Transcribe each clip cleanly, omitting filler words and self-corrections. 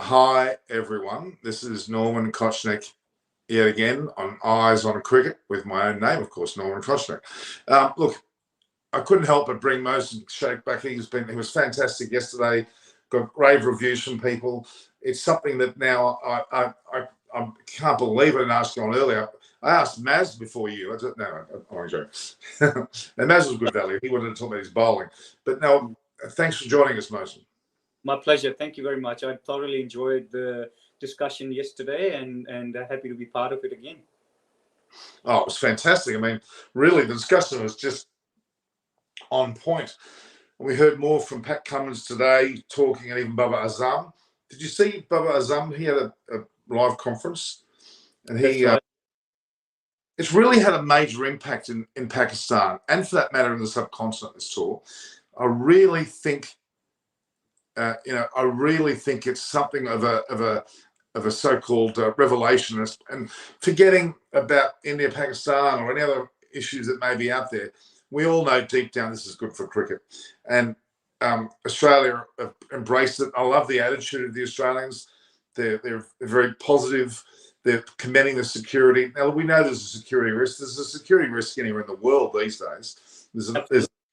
Hi, everyone. This is Norman Kochnick yet again on Eyes on Cricket with my own name, of course, Norman Kochnick. Look, I couldn't help but bring Mohsen Sheikh back. He was fantastic yesterday. Got rave reviews from people. It's something that now I can't believe I didn't ask you on earlier. I asked Maz before you. I'm joking. And Maz was good value. He wanted to talk about his bowling. But no, thanks for joining us, Mohsen. My pleasure. Thank you very much. I thoroughly enjoyed the discussion yesterday and happy to be part of it again. Oh, it was fantastic. I mean, really, the discussion was just on point. We heard more from Pat Cummins today talking, and even Baba Azam. Did you see Baba Azam? He had a live conference, and it's really had a major impact in Pakistan, and for that matter in the subcontinent, this tour. I really think it's something of a so-called revelationist, and forgetting about India, Pakistan, or any other issues that may be out there. We all know deep down this is good for cricket, and Australia have embraced it. I love the attitude of the Australians. They're very positive. They're commending the security. Now, we know there's a security risk. There's a security risk anywhere in the world these days. There's a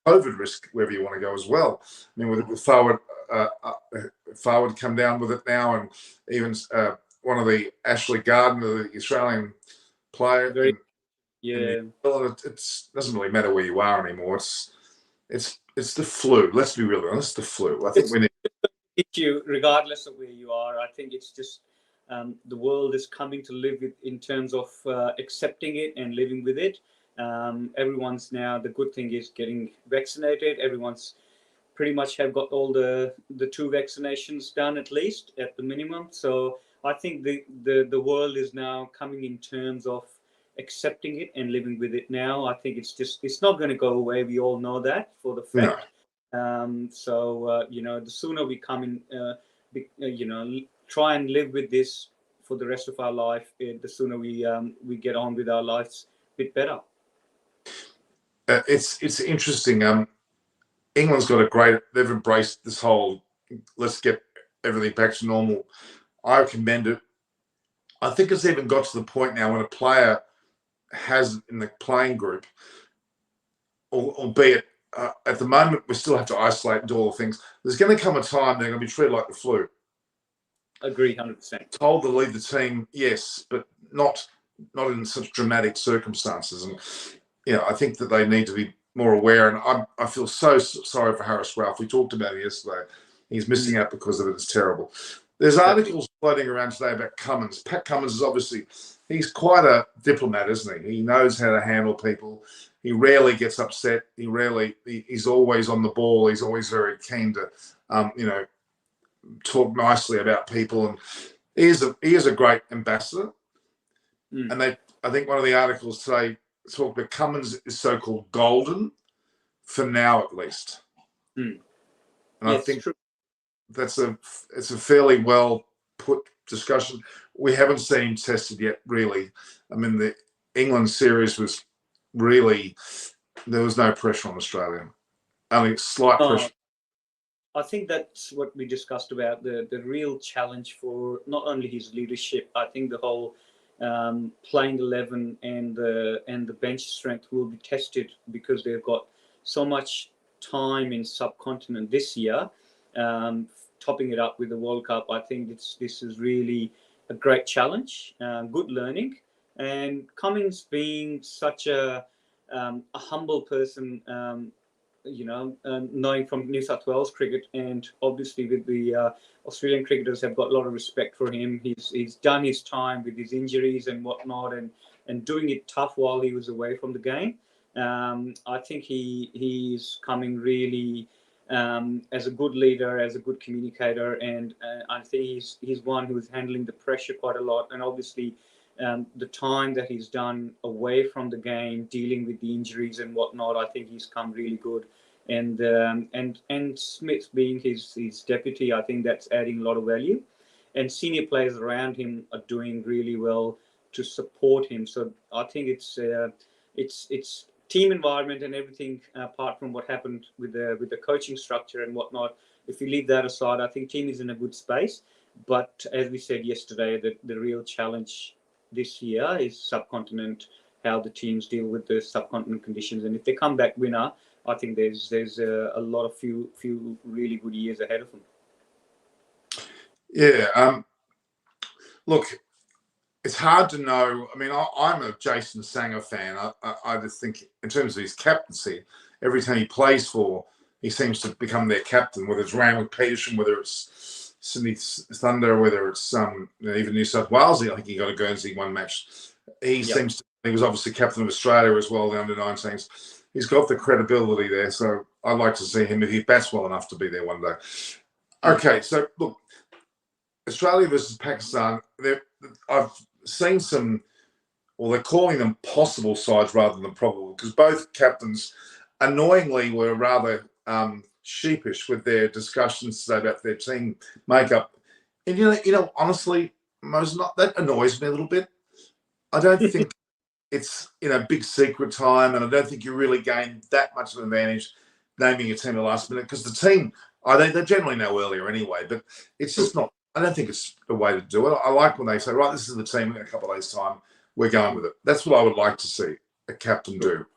COVID risk wherever you want to go as well. I mean, with forward come down with it now, and even one of the Ashley Gardner, the Australian player. It doesn't really matter where you are anymore. It's the flu. Let's be really honest. The flu. I think we need you, regardless of where you are. I think it's just the world is coming to live with in terms of accepting it and living with it. Everyone's now, the good thing is getting vaccinated. Everyone's pretty much have got all the 2 vaccinations done, at least at the minimum. So I think the world is now coming in terms of accepting it and living with it now. I think it's not going to go away. We all know that for the fact. No. The sooner we come in, try and live with this for the rest of our life, the sooner we get on with our lives a bit better. It's interesting. England's got they've embraced this whole, let's get everything back to normal. I commend it. I think it's even got to the point now when a player has in the playing group, albeit at the moment we still have to isolate and do all the things. There's going to come a time they're going to be treated like the flu. Agree, 100%. Told to leave the team, yes, but not in such dramatic circumstances. And I think that they need to be more aware. And I feel so sorry for Harris Ralph. We talked about it yesterday. He's missing out because of it. It's terrible. There's articles floating around today about Cummins. Pat Cummins is obviously, he's quite a diplomat, isn't he? He knows how to handle people. He rarely gets upset. He's always on the ball. He's always very keen to, talk nicely about people. And he is a great ambassador. And I think one of the articles today talked about Cummins is so-called golden for now, at least. And I think it's a fairly well put discussion. We haven't seen him tested yet, really. I mean, the England series was really, there was no pressure on Australia, only slight pressure. I think that's what we discussed about the real challenge for not only his leadership. I think the whole playing 11 and the bench strength will be tested because they've got so much time in subcontinent this year, topping it up with the World Cup. I think this is really a great challenge, good learning, and Cummins being such a humble person, knowing from New South Wales cricket, and obviously with the Australian cricketers have got a lot of respect for him. He's done his time with his injuries and whatnot, and doing it tough while he was away from the game. I think he's coming really as a good leader, as a good communicator, and I think he's one who's handling the pressure quite a lot, and obviously the time that he's done away from the game, dealing with the injuries and whatnot, I think he's come really good. And Smith being his deputy, I think that's adding a lot of value. And senior players around him are doing really well to support him. So I think it's team environment and everything apart from what happened with the coaching structure and whatnot. If you leave that aside, I think team is in a good space. But as we said yesterday, the real challenge this year is subcontinent, how the teams deal with the subcontinent conditions. And if they come back winner, I think there's a lot of few really good years ahead of them. Yeah. Look, it's hard to know. I mean, I'm a Jason Sanger fan. I just think in terms of his captaincy, every time he plays for, he seems to become their captain, whether it's Rand Peterson, whether it's Sydney Thunder, whether it's even New South Wales. I think he got a Guernsey one match. He seems to, he was obviously captain of Australia as well, the under-19s. He's got the credibility there, so I'd like to see him if he bats well enough to be there one day. Okay, so look, Australia versus Pakistan, I've seen some, well, they're calling them possible sides rather than probable, because both captains annoyingly were rather sheepish with their discussions today about their team makeup. And honestly, that annoys me a little bit. I don't think it's big secret time, and I don't think you really gain that much of an advantage naming your team at the last minute, because the team, they generally know earlier anyway, but it's just not. I don't think it's the way to do it. I like when they say, right, this is the team in a couple of days' time, we're going with it. That's what I would like to see a captain do.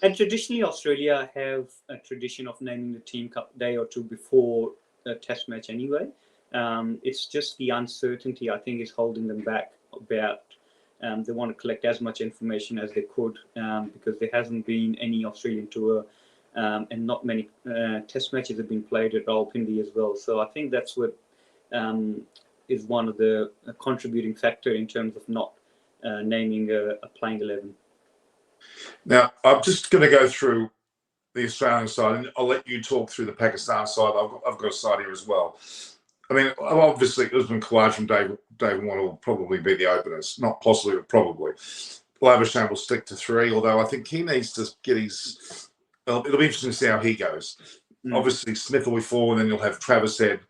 And traditionally, Australia have a tradition of naming the team a day or two before a test match anyway. It's just the uncertainty, I think, is holding them back about they want to collect as much information as they could because there hasn't been any Australian tour and not many test matches have been played at Rawalpindi as well. So I think that's what is one of the contributing factor in terms of not naming a playing 11. Now, I'm just going to go through the Australian side, and I'll let you talk through the Pakistan side. I've got a side here as well. I mean, obviously, Usman Khawaja from day one will probably be the openers. Not possibly, but probably. Labuschagne will stick to 3, although I think he needs to get his... Well, it'll be interesting to see how he goes. Obviously, Smith will be 4, and then you'll have Travis Head,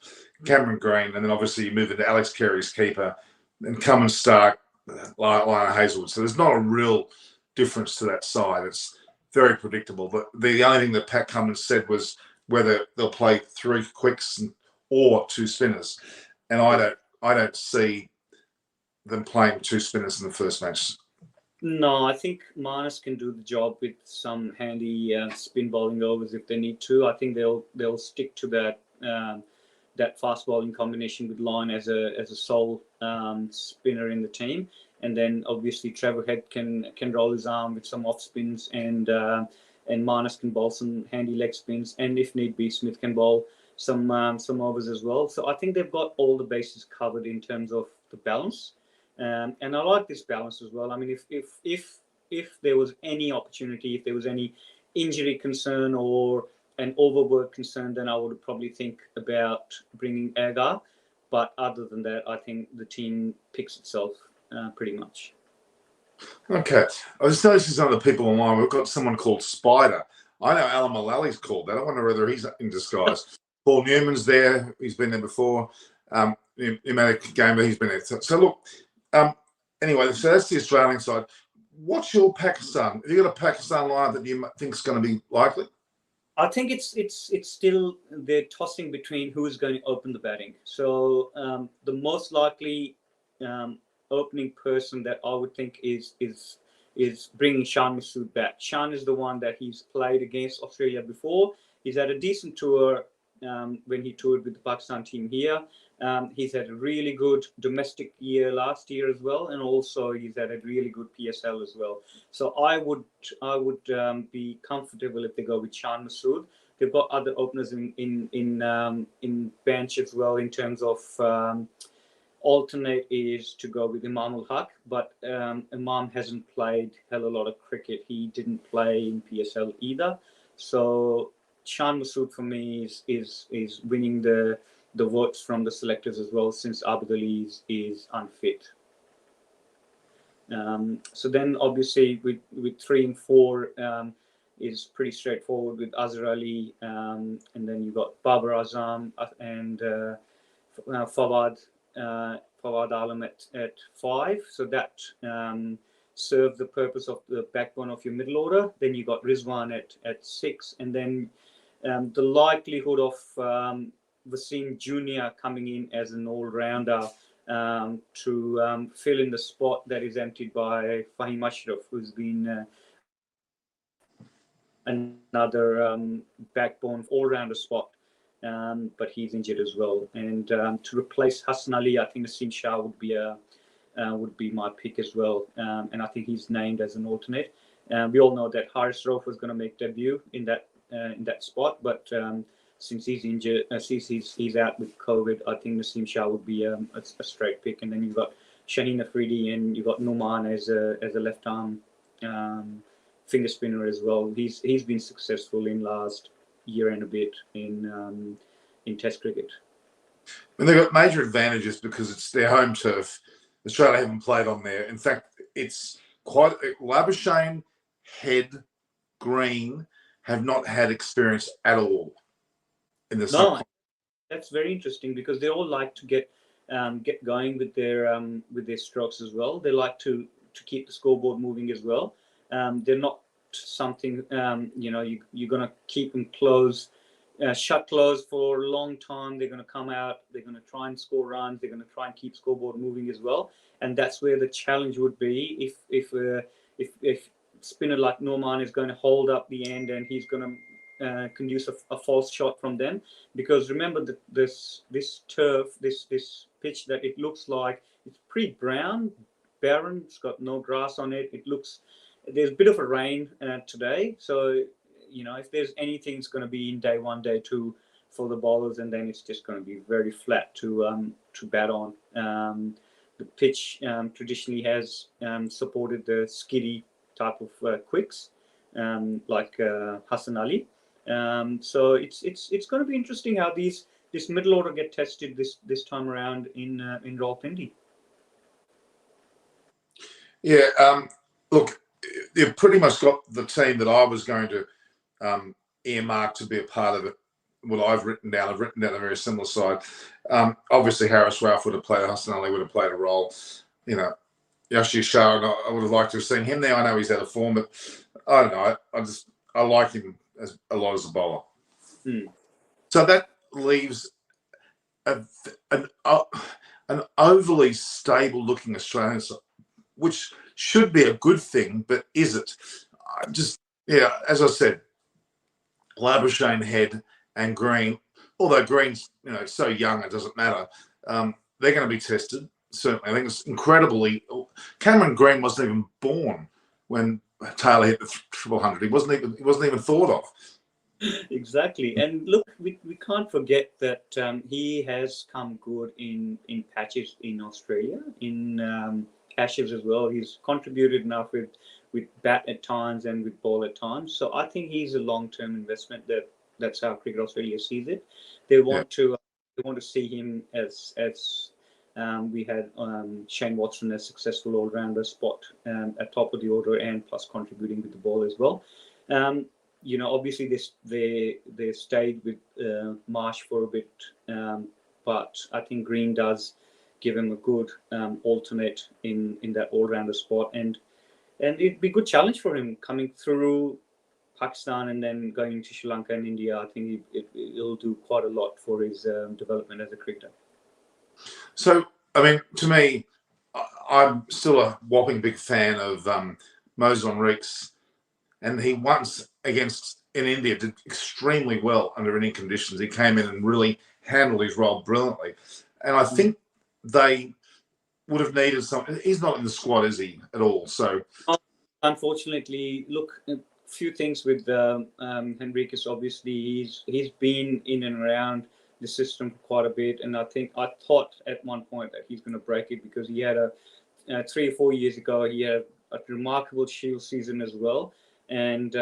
Cameron Green, and then obviously you move into Alex Carey's keeper, and Cummins, Stark, Lionel Hazelwood. So there's not a real difference to that side. It's very predictable. But the only thing that Pat Cummins said was whether they'll play 3 quicks or 2 spinners, and I don't see them playing 2 spinners in the first match. No, I think Marnus can do the job with some handy spin bowling overs if they need to. I think they'll stick to that fast bowling combination with Lyon as a sole spinner in the team, and then obviously Trevor Head can roll his arm with some off spins, and Marnus can bowl some handy leg spins, and if need be, Smith can bowl some overs as well. So I think they've got all the bases covered in terms of the balance. And I like this balance as well. I mean, if there was any opportunity, if there was any injury concern or an overwork concern, then I would probably think about bringing Agar. But other than that, I think the team picks itself pretty much. Okay. I was noticing some of the people online. We've got someone called Spider. I know Alan Mullally's called that. I wonder whether he's in disguise. Paul Newman's there. He's been there before. Pneumatic Gamer, he's been there. So look, anyway, so that's the Australian side. What's your Pakistan? Have you got a Pakistan line that you think is going to be likely? I think it's still they're tossing between who is going to open the batting. So the most likely opening person that I would think is bringing Shan Masood back. Shan is the one that he's played against Australia before. He's had a decent tour when he toured with the Pakistan team here. He's had a really good domestic year last year as well, and also he's had a really good PSL as well. So I would be comfortable if they go with Shan Masood. They've got other openers in bench as well in terms of alternate is to go with Imam ul Haq, but Imam hasn't played hell a lot of cricket. He didn't play in PSL either. So Shan Masood for me is winning the votes from the selectors as well, since Abid Ali is unfit. So then obviously with 3 and 4 is pretty straightforward with Azhar Ali, and then you've got Babar Azam and Fawad Alam at 5. So that serves the purpose of the backbone of your middle order. Then you got Rizwan at 6, and then the likelihood of Wasim Jr. coming in as an all-rounder to fill in the spot that is emptied by Fahim Ashraf, who's been another backbone all-rounder spot. But he's injured as well. And to replace Hassan Ali, I think Naseem Shah would be my pick as well. And I think he's named as an alternate. We all know that Haris Rauf was going to make debut in that spot, but since he's injured, since he's out with COVID, I think Naseem Shah would be a straight pick. And then you've got Shaheen Afridi and you've got Numan as a left arm finger spinner as well. He's been successful in last year and a bit in Test cricket. And they've got major advantages because it's their home turf. Australia haven't played on there. In fact, it's quite Labuschagne, Head, Green have not had experience at all in the No, that's very interesting because they all like to get going with their strokes as well. They like to keep the scoreboard moving as well. They're not something you're going to keep them close, shut close for a long time. They're going to come out. They're going to try and score runs. They're going to try and keep scoreboard moving as well. And that's where the challenge would be if spinner like Numan is going to hold up the end and he's going to conduce a false shot from them. Because remember that this turf, this pitch that it looks like it's pretty brown, barren. It's got no grass on it. There's a bit of a rain today, so if there's anything, it's going to be in day 1, day 2 for the bowlers, and then it's just going to be very flat to bat on. The pitch traditionally has supported the skiddy type of quicks, like Hassan Ali. So it's going to be interesting how this middle order get tested this time around in Rawalpindi. Yeah, look, you've pretty much got the team that I was going to earmark to be a part of it. What I've written down a very similar side. Obviously, Haris Rauf would have played, Hassan Ali would have played a role. Yashir Shah, I would have liked to have seen him there. I know he's out of form, but I don't know. I like him a lot as a bowler. So that leaves an overly stable-looking Australian side, which should be a good thing, but is it? As I said, Labuschagne, Head, and Green. Although Green's so young, it doesn't matter. They're going to be tested. Certainly, I think it's incredibly. Cameron Green wasn't even born when Taylor hit the triple hundred. He wasn't even thought of. Exactly, and look, we can't forget that he has come good in patches in Australia, in Ashes as well. He's contributed enough with bat at times and with ball at times. So I think he's a long-term investment. That's how Cricket Australia sees it. They want to see him as we had Shane Watson as successful all-rounder spot at top of the order and plus contributing with the ball as well. Obviously they stayed with Marsh for a bit, but I think Green does give him a good alternate in that all-rounder spot, and it'd be a good challenge for him coming through Pakistan and then going to Sri Lanka and India. I think it'll do quite a lot for his development as a cricketer. So, I mean, to me, I'm still a whopping big fan of Moses Enriques, and he once in India did extremely well under any conditions. He came in and really handled his role brilliantly, and I think they would have needed something. He's not in the squad, is he, at all? So, unfortunately, look, a few things with Henriques. Obviously, he's been in and around the system for quite a bit, and I thought at one point that he's going to break it because he had 3 or 4 years ago he had a remarkable Shield season as well, and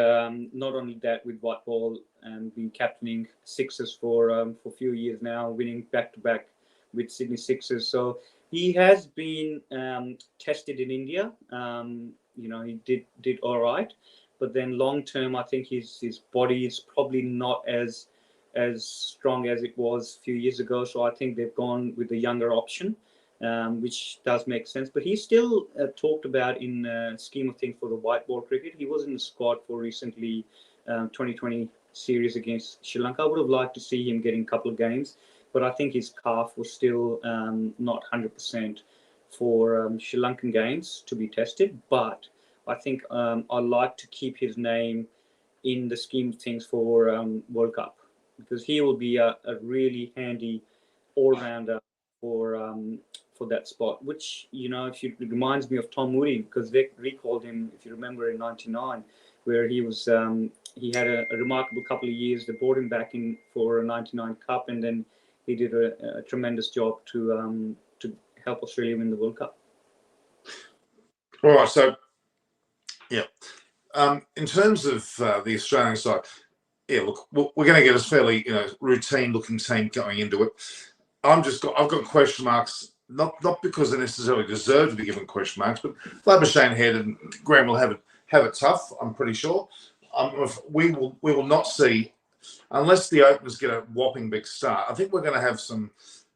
not only that with white ball and been captaining Sixers for a few years now, winning back to back with Sydney Sixers. So he has been tested in India. He did all right, but then long term, I think his body is probably not as strong as it was a few years ago. So I think they've gone with the younger option, which does make sense. But he's still talked about in scheme of things for the white ball cricket. He was in the squad for recently 2020 series against Sri Lanka. I would have liked to see him getting a couple of games, but I think his calf was still not 100% for Sri Lankan games to be tested. But I think I like to keep his name in the scheme of things for World Cup, because he will be a really handy all-rounder for that spot, which, it reminds me of Tom Moody, because they recalled him, if you remember, in '99, where he was he had a remarkable couple of years. They brought him back in for a '99 Cup, and then he did a tremendous job to help Australia win the World Cup. All right, so yeah, in terms of the Australian side, yeah, look, we're going to get a fairly routine-looking team going into it. I've got question marks, not because they necessarily deserve to be given question marks, but Labuschagne Head and Graham will have it tough, I'm pretty sure. We will not see, unless the openers get a whopping big start. I think we're going to have some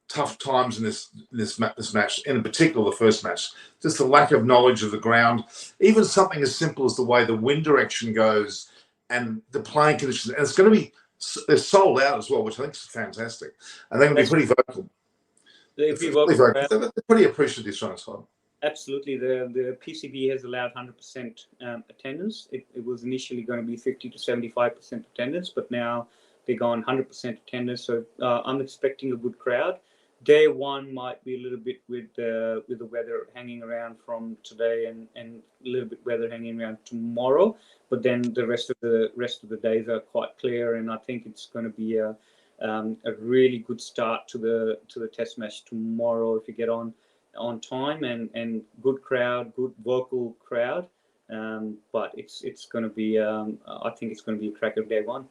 tough times in this match, in particular the first match. Just the lack of knowledge of the ground, even something as simple as the way the wind direction goes and the playing conditions. And it's going to be, they're sold out as well, which I think is fantastic. And they're going to be pretty vocal. They're pretty appreciative this time. Absolutely. The PCB has allowed 100% attendance. It was initially going to be 50 to 75% attendance, but now they're gone 100% attendance. So I'm expecting a good crowd. Day one might be a little bit with the weather hanging around from today, and a little bit weather hanging around tomorrow. But then the rest of the days are quite clear, and I think it's going to be a really good start to the test match tomorrow if you get on time, and good crowd, good vocal crowd. But it's going to be I think it's going to be a cracker day one.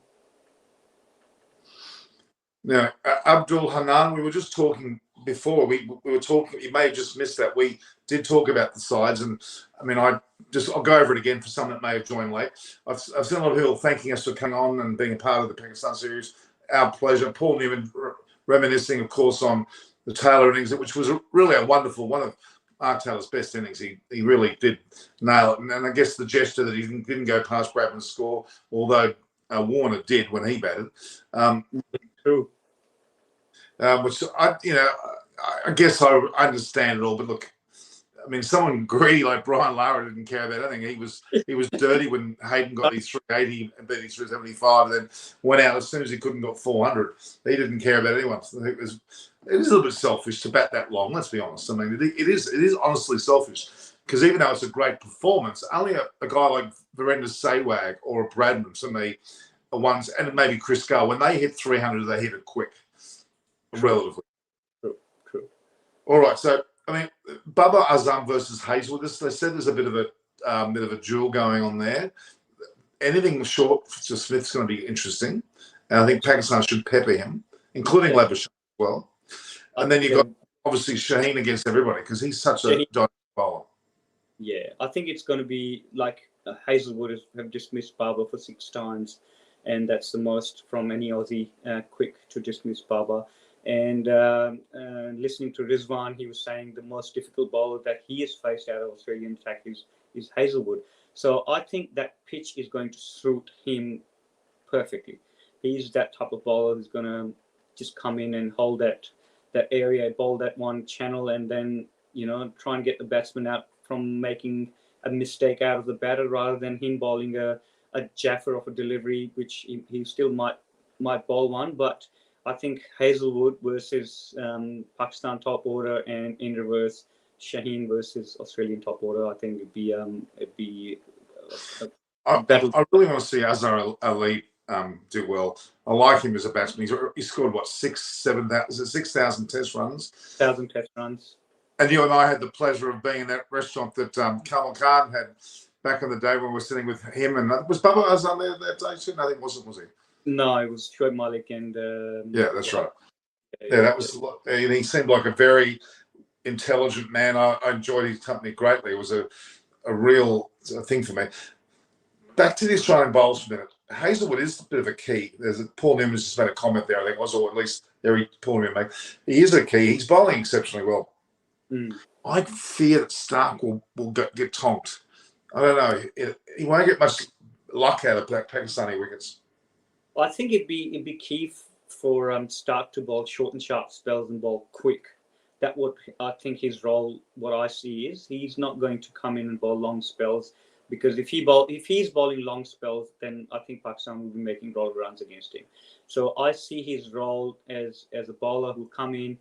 Now, Abdul Hanan, we were just talking before. We were talking. You may have just missed that. We did talk about the sides, and I mean, I'll go over it again for some that may have joined late. I've seen a lot of people thanking us for coming on and being a part of the Pakistan series. Our pleasure. Paul Newman reminiscing, of course, on the Taylor innings, which was really a wonderful one of Mark Taylor's best innings. He really did nail it, and I guess the gesture that he didn't go past Bradman's score, although Warner did when he batted. True. Which I guess I understand it all, but look, I mean, someone greedy like Brian Lara didn't care about anything. He was dirty when Hayden got his 380 and beat his 375, and then went out as soon as he couldn't got 400. He didn't care about anyone. So it is a little bit selfish to bat that long. Let's be honest. I mean, it is honestly selfish, because even though it's a great performance, only a guy like Virender Sehwag or a Bradman, to me, are ones, and maybe Chris Gale, when they hit 300, they hit it quick. Relatively. True. All right, so I mean, Babar Azam versus Hazlewood. They said there's a bit of a duel going on there. Anything short to Smith's going to be interesting, and I think Pakistan should pepper him, including Labuschagne as well. And then you've got obviously Shaheen against everybody, because he's such a giant bowler. Yeah, I think it's going to be like Hazlewood have dismissed Babar for 6 times, and that's the most from any Aussie quick to dismiss Babar. And listening to Rizwan, he was saying the most difficult bowler that he has faced out of Australian attack is Hazlewood. So I think that pitch is going to suit him perfectly. He's that type of bowler who's going to just come in and hold that area, bowl that one channel, and then try and get the batsman out from making a mistake out of the batter, rather than him bowling a Jaffer of a delivery, which he still might bowl one, but I think Hazlewood versus Pakistan top order, and in reverse Shaheen versus Australian top order, I think it'd be I really want to see Azhar Ali do well. I like him as a batsman. He scored what 6,000 test runs. 1,000 test runs. And you and I had the pleasure of being in that restaurant that Kamal Khan had back in the day when we were sitting with him. And was Babar Azam there that day too? No, I think wasn't, was he? No, it was Shoaib Malik and. Yeah, that's right. Yeah, that was. And he seemed like a very intelligent man. I enjoyed his company greatly. It was a real thing for me. Back to the Australian bowls for a minute. Hazlewood is a bit of a key. Paul Newman's just made a comment there, I think, or at least Paul Newman made. He is a key. He's bowling exceptionally well. I fear that Stark will get tonked. I don't know. He won't get much luck out of Pakistani wickets. I think it'd be key for Stark to bowl short and sharp spells and bowl quick. That what I think his role, what I see is he's not going to come in and bowl long spells, because if he's bowling long spells, then I think Pakistan will be making roll runs against him. So I see his role as a bowler who come in,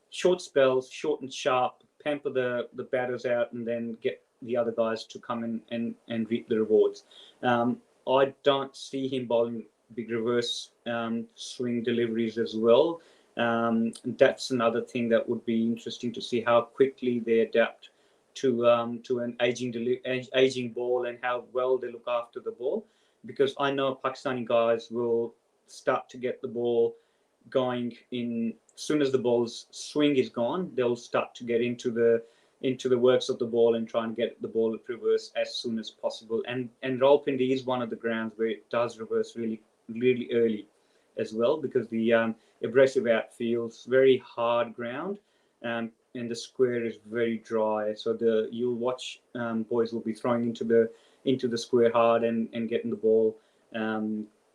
short spells, short and sharp, pamper the batters out, and then get the other guys to come in and reap the rewards. I don't see him bowling big reverse swing deliveries as well. That's another thing that would be interesting to see how quickly they adapt to an aging ball, and how well they look after the ball. Because I know Pakistani guys will start to get the ball going in. As soon as the ball's swing is gone, they'll start to get into the works of the ball and try and get the ball at reverse as soon as possible. And Rawalpindi is one of the grounds where it does reverse really early as well, because the abrasive outfield's very hard ground, and the square is very dry. So you'll watch boys will be throwing into the square hard and getting the ball.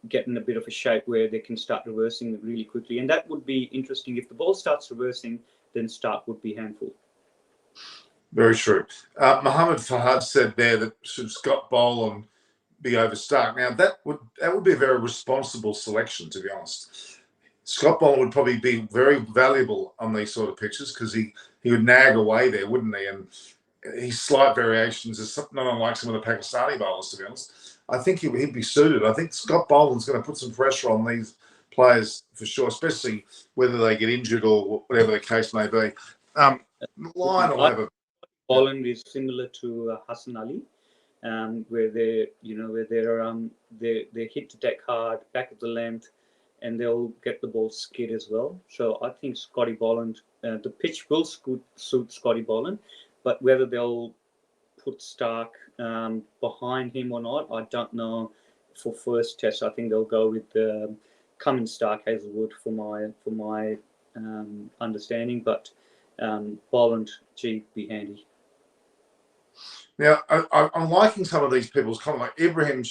Getting a bit of a shape where they can start reversing really quickly. And that would be interesting. If the ball starts reversing, then Stark would be handful. Very true. Mohammed Fahad said there that should Scott bowl and be over Stark. Now, that would be a very responsible selection, to be honest. Scott Boland would probably be very valuable on these sort of pitches, because he would nag away there, wouldn't he? And his slight variations is not unlike some of the Pakistani bowlers, to be honest. I think he'd be suited. I think Scott Boland's going to put some pressure on these players for sure, especially whether they get injured or whatever the case may be. Line will have a... Boland is similar to Hassan Ali, where they hit the deck hard, back of the length, and they'll get the ball skid as well. So I think Scotty Boland, the pitch will suit Scotty Boland, but whether they'll put Stark behind him or not, I don't know. For first test, I think they'll go with Cummins, Stark, Hazelwood for my understanding. But Boland, be handy. Now, I'm liking some of these people's comment. Like Ibrahim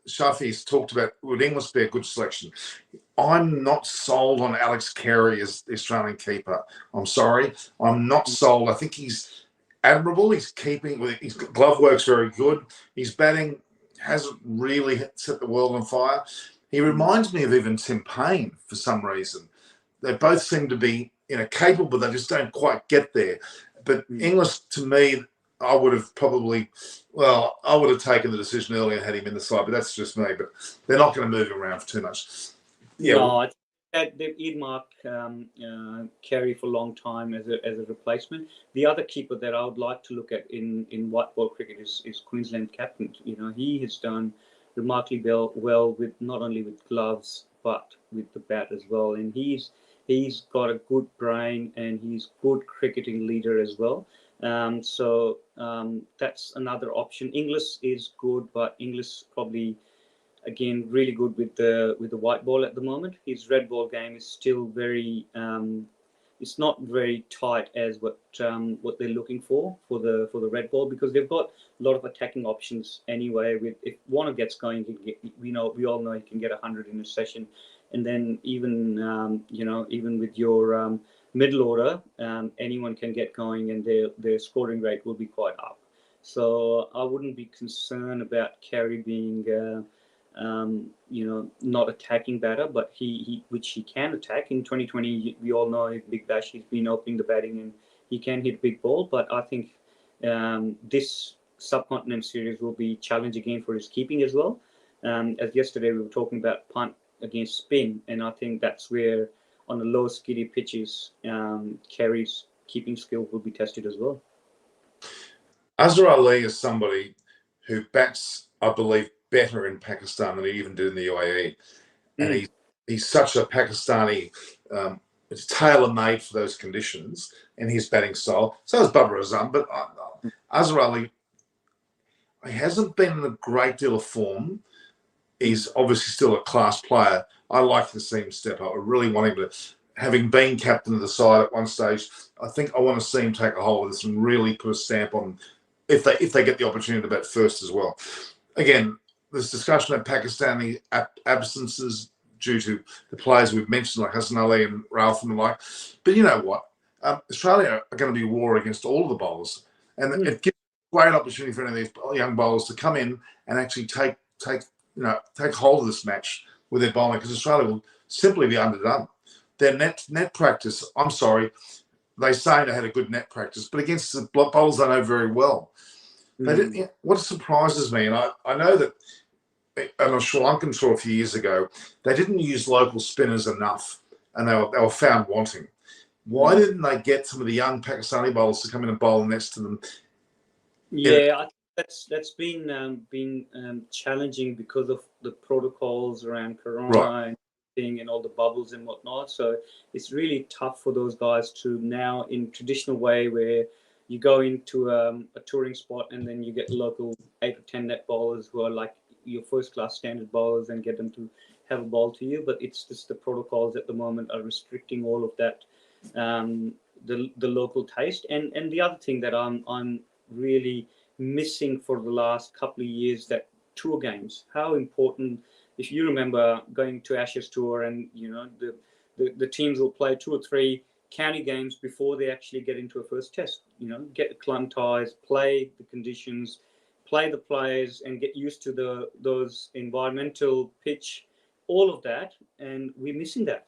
Shafi's talked about, would Inglis be a good selection? I'm not sold on Alex Carey as the Australian keeper. I'm sorry. I'm not sold. I think he's admirable. His glove work's very good. His batting hasn't really set the world on fire. He reminds me of even Tim Payne for some reason. They both seem to be capable, but they just don't quite get there. But Inglis, to me, I would have taken the decision earlier and had him in the side, but that's just me. But they're not going to move him around for too much. Yeah. No, I think they've earmarked Carey for a long time as a replacement. The other keeper that I would like to look at in white ball cricket is Queensland captain. He has done remarkably well with not only with gloves but with the bat as well, and he's got a good brain and he's good cricketing leader as well. So that's another option. Inglis is good, but Inglis probably, again, really good with the white ball at the moment. His red ball game is still very, it's not very tight as what they're looking for the red ball, because they've got a lot of attacking options anyway. If Warner gets going, we all know he can get 100 in a session, and then even with your middle order, anyone can get going, and their scoring rate will be quite up. So I wouldn't be concerned about Carey being not attacking batter, but which he can attack. In 2020, we all know Big Bash, he's been opening the batting and he can hit big ball. But I think this subcontinent series will be challenge again for his keeping as well. As yesterday we were talking about punt against spin, and I think that's where on the low skiddy pitches, Carey's keeping skill will be tested as well. Azhar Ali is somebody who bats, I believe, better in Pakistan than he even did in the UAE. And he's such a Pakistani, it's tailor-made for those conditions in his batting style. So is Babar Azam, but Azhar Ali, he hasn't been in a great deal of form. He's obviously still a class player. I like to see him step up. I really want him to, having been captain of the side at one stage, I think I want to see him take a hold of this and really put a stamp on if they get the opportunity to bat first as well. Again, there's discussion of Pakistani absences due to the players we've mentioned, like Hassan Ali and Ralph and the like. But you know what? Australia are going to be war against all of the bowlers, and it gives a great opportunity for any of these young bowlers to come in and actually take hold of this match with their bowling, because Australia will simply be underdone. Their net practice, I'm sorry, they say they had a good net practice, but against the bowlers I know very well. What surprises me, and I know that on a Sri Lankan tour a few years ago, they didn't use local spinners enough, and they were found wanting. Why didn't they get some of the young Pakistani bowlers to come in and bowl next to them? Yeah, I think that's been challenging because of the protocols around Corona and all the bubbles and whatnot. So it's really tough for those guys to now, in traditional way, where you go into a touring spot and then you get local 8 or 10 net bowlers who are like your first class standard bowlers and get them to have a bowl to you. But it's just the protocols at the moment are restricting all of that, the local taste. And the other thing that I'm really missing for the last couple of years, that tour games, how important. If you remember going to Ashes tour, and the teams will play 2 or 3 county games before they actually get into a first test, get acclimatized, play the conditions, play the players, and get used to those environmental pitch, all of that. And we're missing that.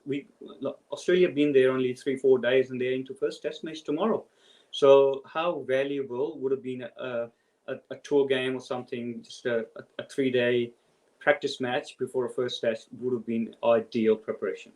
Australia been there only 3-4 days and they're into first test match tomorrow. So how valuable would have been a tour game or something, just a 3-day practice match before a first test would have been ideal preparation.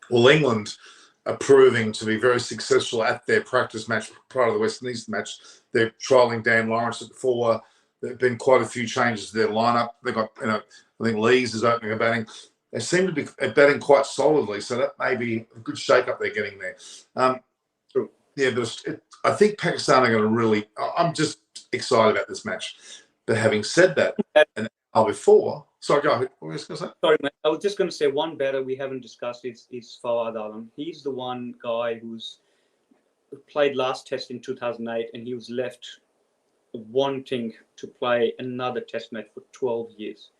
Well, England are proving to be very successful at their practice match prior to the West Indies match. They're trialling Dan Lawrence at 4. There have been quite a few changes to their lineup. They've got, I think Lees is opening a batting. They seem to be batting quite solidly, so that may be a good shake-up they're getting there. Yeah, but I think Pakistan are going to really. I'm just excited about this match. But having said that, an hour before, sorry, go ahead. What were you going to say? Sorry, mate. I was just going to say one batter we haven't discussed is Fawad Alam. He's the one guy who played last Test in 2008, and he was left wanting to play another Test match for 12 years.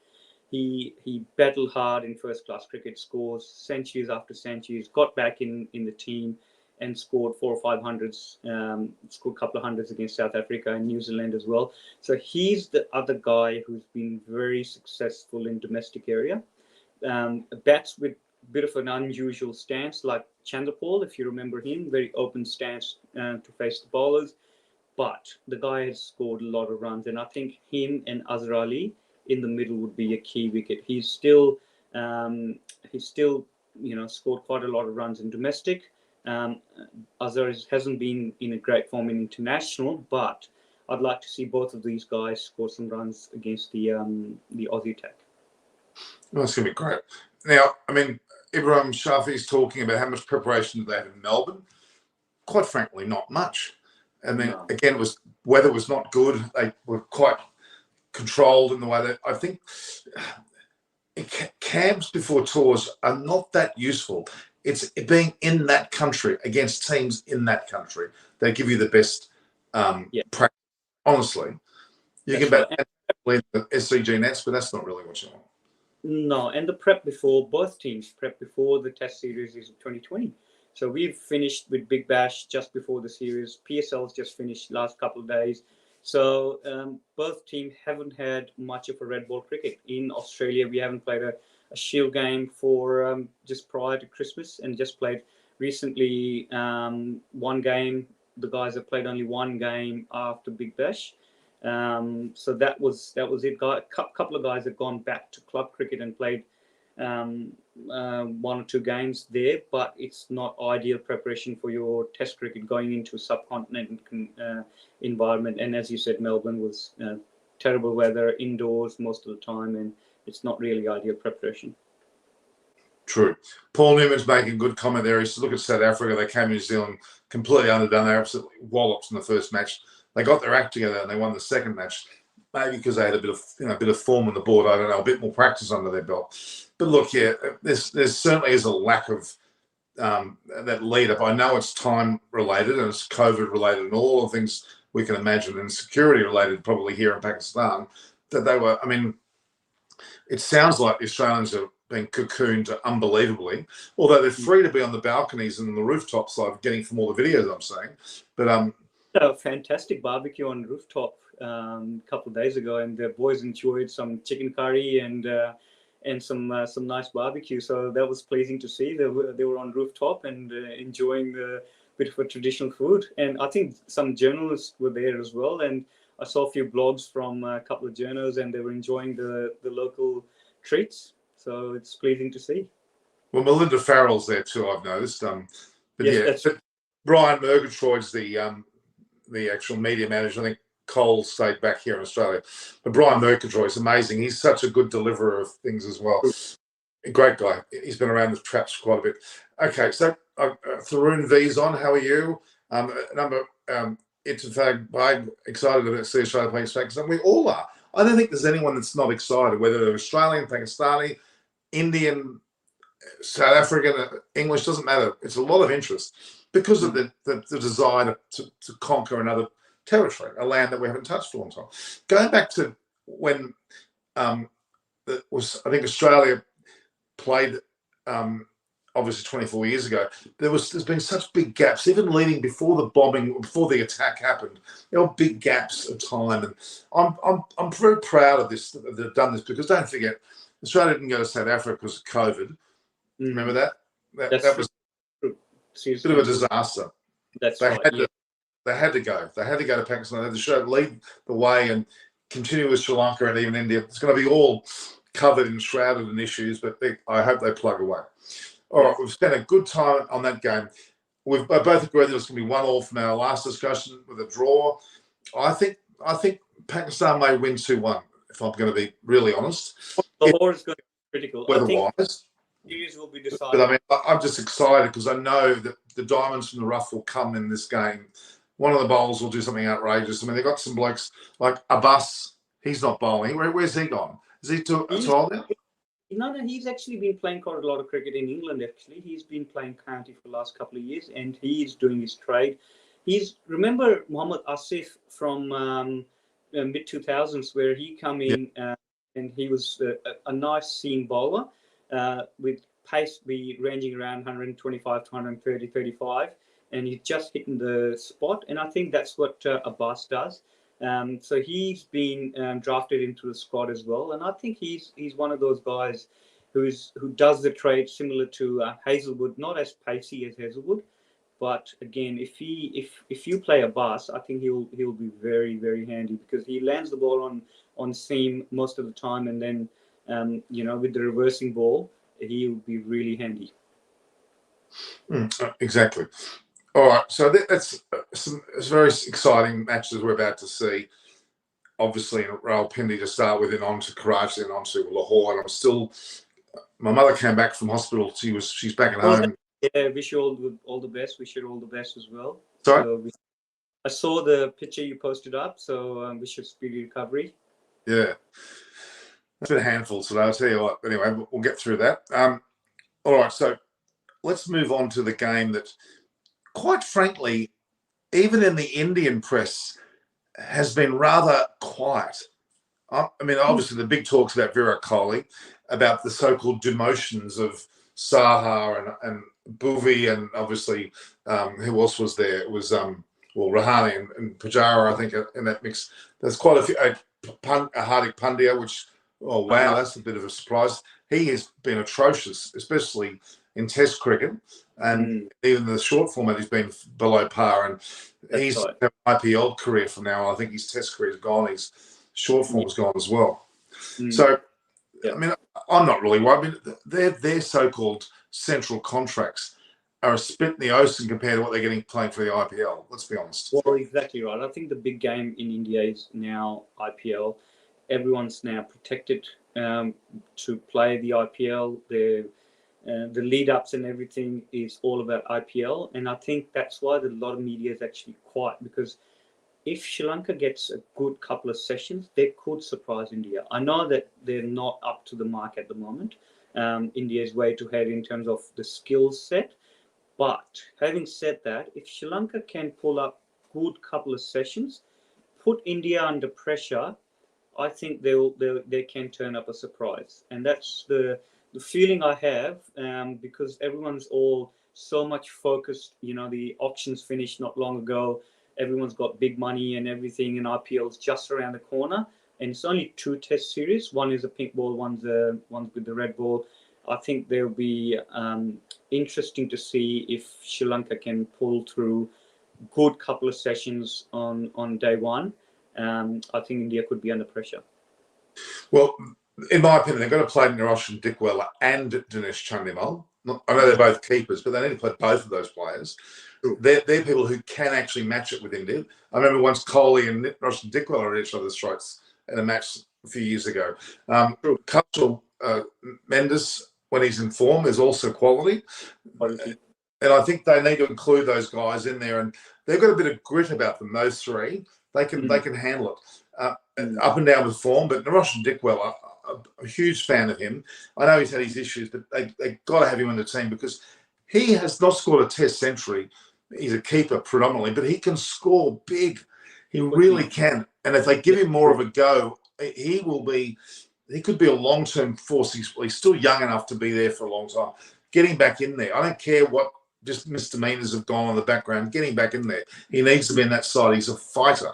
He battled hard in first-class cricket, scores centuries after centuries, got back in the team, and scored 400 or 500s, scored a couple of hundreds against South Africa and New Zealand as well. So he's the other guy who's been very successful in domestic area. Bats with a bit of an unusual stance, like Chandrapal, if you remember him, very open stance to face the bowlers. But the guy has scored a lot of runs, and I think him and Azhar Ali in the middle would be a key wicket. He's still scored quite a lot of runs in domestic. Azhar hasn't been in a great form in international, but I'd like to see both of these guys score some runs against the Aussie attack. Well, that's going to be great. Now, I mean, Ibrahim Shafi's talking about how much preparation do they have in Melbourne. Quite frankly, not much. I mean, again, weather was not good. They were quite controlled in the way that I think camps before tours are not that useful. It's being in that country against teams in that country. They give you the best practice. Honestly, you can bet the SCG nets, but that's not really what you want. No, and the prep before, both teams prep before the Test series is 2020. So we've finished with Big Bash just before the series. PSL's just finished last couple of days. So both teams haven't had much of a red ball cricket. In Australia, we haven't played a Shield game for just prior to Christmas, and just played recently one game. The guys have played only one game after Big Bash. So that was it. A couple of guys have gone back to club cricket and played 1 or 2 games there, but it's not ideal preparation for your Test cricket going into a subcontinent environment. And as you said, Melbourne was terrible weather, indoors most of the time, and it's not really ideal preparation. True. Paul Newman's making a good comment there. He says, look at South Africa. They came to New Zealand completely underdone. They were absolutely wallops in the first match. They got their act together and they won the second match. Maybe because they had a bit of form on the board. I don't know, a bit more practice under their belt. But look, yeah, there certainly is a lack of that lead up. I know it's time related and it's COVID related and all the things we can imagine, and security related probably here in Pakistan. That they were, I mean, it sounds like the Australians are being cocooned unbelievably, although they're free to be on the balconies and the rooftops I'm getting from all the videos I'm seeing. But a fantastic barbecue on rooftop a couple of days ago, and the boys enjoyed some chicken curry and some nice barbecue. So that was pleasing to see. They were on rooftop and enjoying the bit of a traditional food. And I think some journalists were there as well. And I saw a few blogs from a couple of journalists, and they were enjoying the local treats. So it's pleasing to see. Well, Melinda Farrell's there too, I've noticed. But yes, yeah, Brian Murgatroyd's the actual media manager. I think Cole stayed back here in Australia. But Brian Murgatroyd's amazing. He's such a good deliverer of things as well. A great guy. He's been around the traps quite a bit. Okay, so Tharoon V's on. How are you? Ittifaq, excited to see Australia playing Pakistan. We all are. I don't think there's anyone that's not excited, whether they're Australian, Pakistani, Indian, South African, English, doesn't matter. It's a lot of interest because of the desire to conquer another territory, a land that we haven't touched for a long time. Going back to when I think Australia played obviously 24 years ago, there's been such big gaps, even leading before the bombing, before the attack happened. There were big gaps of time, and I'm very proud of this that they've done this, because don't forget, Australia didn't go to South Africa because of COVID. Remember that? That was a bit of a disaster. That's right. They had to go. They had to go to Pakistan. They had to lead the way and continue with Sri Lanka and even India. It's going to be all covered and shrouded in issues, but I hope they plug away. All right, we've spent a good time on that game. We've both agreed that it's going to be 1-1 from our last discussion with a draw. I think Pakistan may win 2-1, if I'm going to be really honest. Lahore is going to be critical. Weather-wise. Series will be decided. But I mean, I'm just excited because I know that the diamonds from the rough will come in this game. One of the bowlers will do something outrageous. I mean, they've got some blokes like Abbas. He's not bowling. Where's he gone? Is he to Australia? No, he's actually been playing quite a lot of cricket in England, actually. He's been playing county for the last couple of years, and he's doing his trade. Remember Mohammad Asif from mid-2000s, where he come in and he was a nice seam bowler with pace be ranging around 125 to 130, 35, and he's just hitting the spot. And I think that's what Abbas does. So he's been drafted into the squad as well, and I think he's one of those guys who does the trade similar to Hazelwood, not as pacey as Hazelwood, but again, if you play Abbas, I think he'll be very, very handy, because he lands the ball on seam most of the time, and then with the reversing ball, he'll be really handy. Exactly. All right, so that's some very exciting matches we're about to see. Obviously, in Rawalpindi to start with, and on to Karachi, and on to Lahore. And my mother came back from hospital. She's back at home. Yeah, wish you all the best. Wish you all the best as well. Sorry? So I saw the picture you posted up, so wish you speedy recovery. Yeah, it's been a handful today. I'll tell you what. Anyway, we'll get through that. All right, so let's move on to the game that, quite frankly, even in the Indian press, has been rather quiet. I mean, obviously the big talks about Virat Kohli, about the so-called demotions of Saha and Bhuvi, and obviously who else was there? It was Rahane and Pujara, I think, in that mix. There's quite a few. Hardik Pandya, which, oh wow, that's a bit of a surprise. He has been atrocious, especially in Test cricket, and even the short format has been below par. And he's had an IPL career from now on. I think his Test career is gone. His short form's gone as well. So, I mean, I'm not really worried. I mean, their so-called central contracts are a spit in the ocean compared to what they're getting playing for the IPL. Let's be honest. Well, exactly right. I think the big game in India is now IPL. Everyone's now protected to play the IPL. The lead-ups and everything is all about IPL, and I think that's why a lot of media is actually quiet, because if Sri Lanka gets a good couple of sessions, they could surprise India. I know that they're not up to the mark at the moment. India is way too ahead in terms of the skill set. But having said that, if Sri Lanka can pull up good couple of sessions, put India under pressure, I think they can turn up a surprise, and that's the feeling I have, because everyone's all so much focused. The auctions finished not long ago. Everyone's got big money and everything, and IPL's just around the corner. And it's only 2 test series. One is a pink ball, one's with the red ball. I think they'll be interesting to see if Sri Lanka can pull through good couple of sessions on day one. I think India could be under pressure. Well, in my opinion, they've got to play Naroshan Dickwella and Dinesh Chandimal. I know they're both keepers, but they need to play both of those players. They're people who can actually match it with India. I remember once Kohli and Naroshan Dickwella were at each other's throats in a match a few years ago. Kachal Mendes, when he's in form, is also quality. And I think they need to include those guys in there. And they've got a bit of grit about them, those three. They can handle it. Up and down with form, but Naroshan Dickwella, a huge fan of him. I know he's had his issues, but they got to have him in the team because he has not scored a test century. He's a keeper predominantly, but he can score big. He really can. And if they give him more of a go, he could be a long-term force. He's still young enough to be there for a long time. Getting back in there. I don't care what just misdemeanors have gone on in the background. Getting back in there. He needs to be in that side. He's a fighter.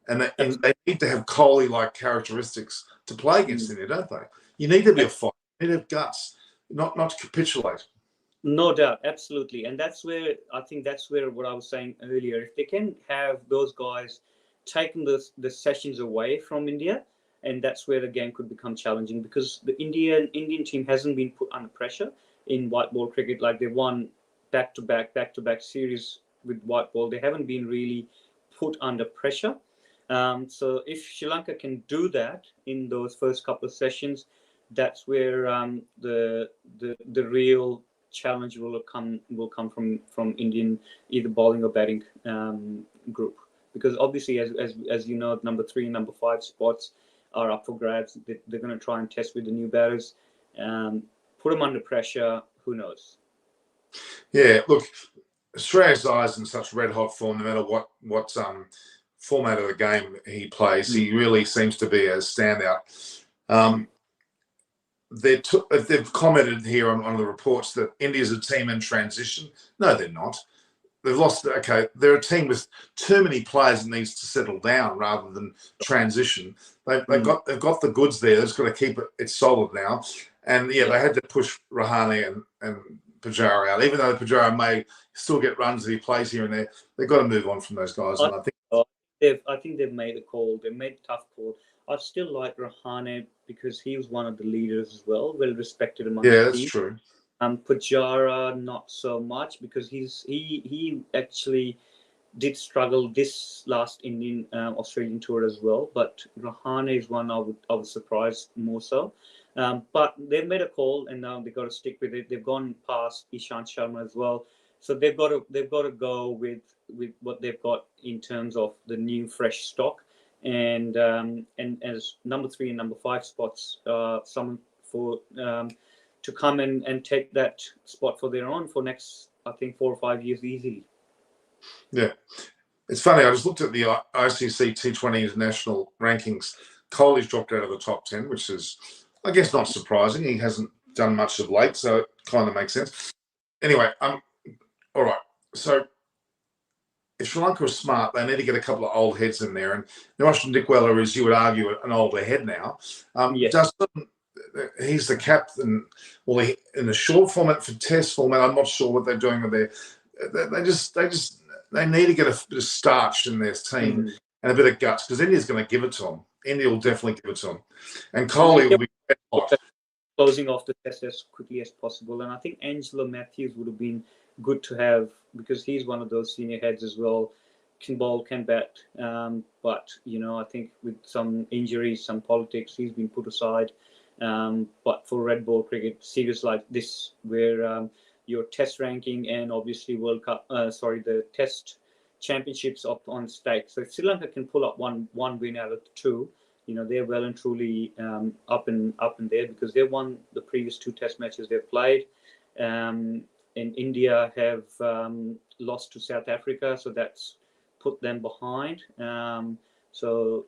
And they need to have Kohli-like characteristics to play against India, don't they? You need to be a fighter. You need to have guts, not to capitulate. No doubt, absolutely. And that's where what I was saying earlier. If they can have those guys taking the sessions away from India, and that's where the game could become challenging because the Indian team hasn't been put under pressure in white ball cricket. Like they won back-to-back series with white ball. They haven't been really put under pressure. So if Sri Lanka can do that in those first couple of sessions, that's where the real challenge will come from Indian either bowling or batting group. Because obviously, as you know, number 3 and number 5 spots are up for grabs. They're going to try and test with the new batters, put them under pressure. Who knows? Yeah, look, Shreyas Iyer's in such red hot form, no matter what format of the game he plays. He really seems to be a standout. They've commented here on the reports that India's a team in transition. No, they're not. They've lost. Okay, they're a team with too many players that needs to settle down rather than transition. They've got the goods there. They've just got to keep it solid now. And yeah, they had to push Rahane and Pujara out, even though Pujara may still get runs that he plays here and there. They've got to move on from those guys. And I think they've made a call. They've made a tough call. I still like Rahane because he was one of the leaders as well, well respected among the team. Yeah, that's true. Pujara not so much because he actually did struggle this last Indian Australian tour as well. But Rahane is one I was surprised more so. But they've made a call and now they've got to stick with it. They've gone past Ishant Sharma as well, so they've got to go with what they've got in terms of the new fresh stock. And as number 3 and number 5 spots, someone for to come and take that spot for their own for next, I think, 4 or 5 years easily. Yeah, it's funny. I just looked at the ICC T20 international rankings. Kohli's dropped out of the top 10, which is, I guess, not surprising. He hasn't done much of late, so it kind of makes sense. Anyway, all right. So if Sri Lanka is smart, they need to get a couple of old heads in there. And Naroshan Dickwella is, you would argue, an older head now. Yes. He's the captain. Well, in the short format for Test format, I'm not sure what they're doing with they need to get a bit of starch in their team and a bit of guts because India's going to give it to them. India will definitely give it to them, and Kohli will be hot. Closing off the Test as quickly as possible. And I think Angelo Matthews would have been good to have because he's one of those senior heads as well. Can bowl, can bat, but I think with some injuries, some politics, he's been put aside. But for red ball cricket, series like this, where your Test ranking and obviously World Cup, the Test championships up on stake. So if Sri Lanka can pull up one win out of the 2, they're well and truly up and there because they've won the previous 2 Test matches they've played. And India have lost to South Africa, so that's put them behind. So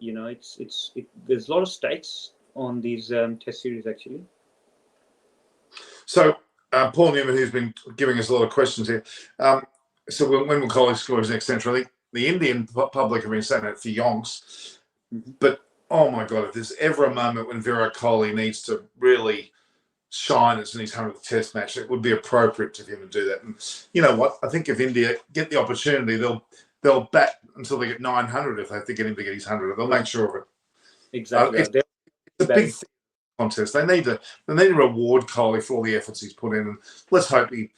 there's a lot of stakes on these Test series actually. So Paul Newman, who's been giving us a lot of questions here. So when will Kohli score his next century? I think the Indian public have been saying it for yonks. But, oh, my God, if there's ever a moment when Virat Kohli needs to really shine, it's in his 100th Test match, it would be appropriate for him to do that. And you know what? I think if India get the opportunity, they'll bat until they get 900 if they have to get him to get his 100. They'll make sure of it. Exactly. It's a big contest. They need to reward Kohli for all the efforts he's put in. And let's hope he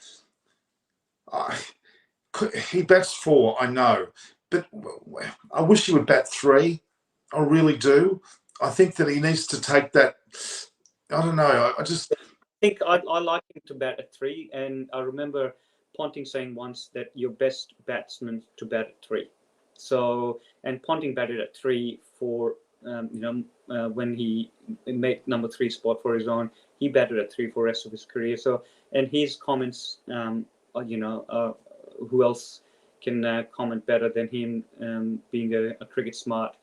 bats 4, I know. But I wish he would bat 3. I really do. I think that he needs to take that. I don't know. I think I like him to bat at 3, and I remember Ponting saying once that your best batsman to bat at 3. So, and Ponting batted at 3 for when he made number 3 spot for his own. He batted at 3 for the rest of his career. So, and his comments, who else can comment better than him, being a cricket smart,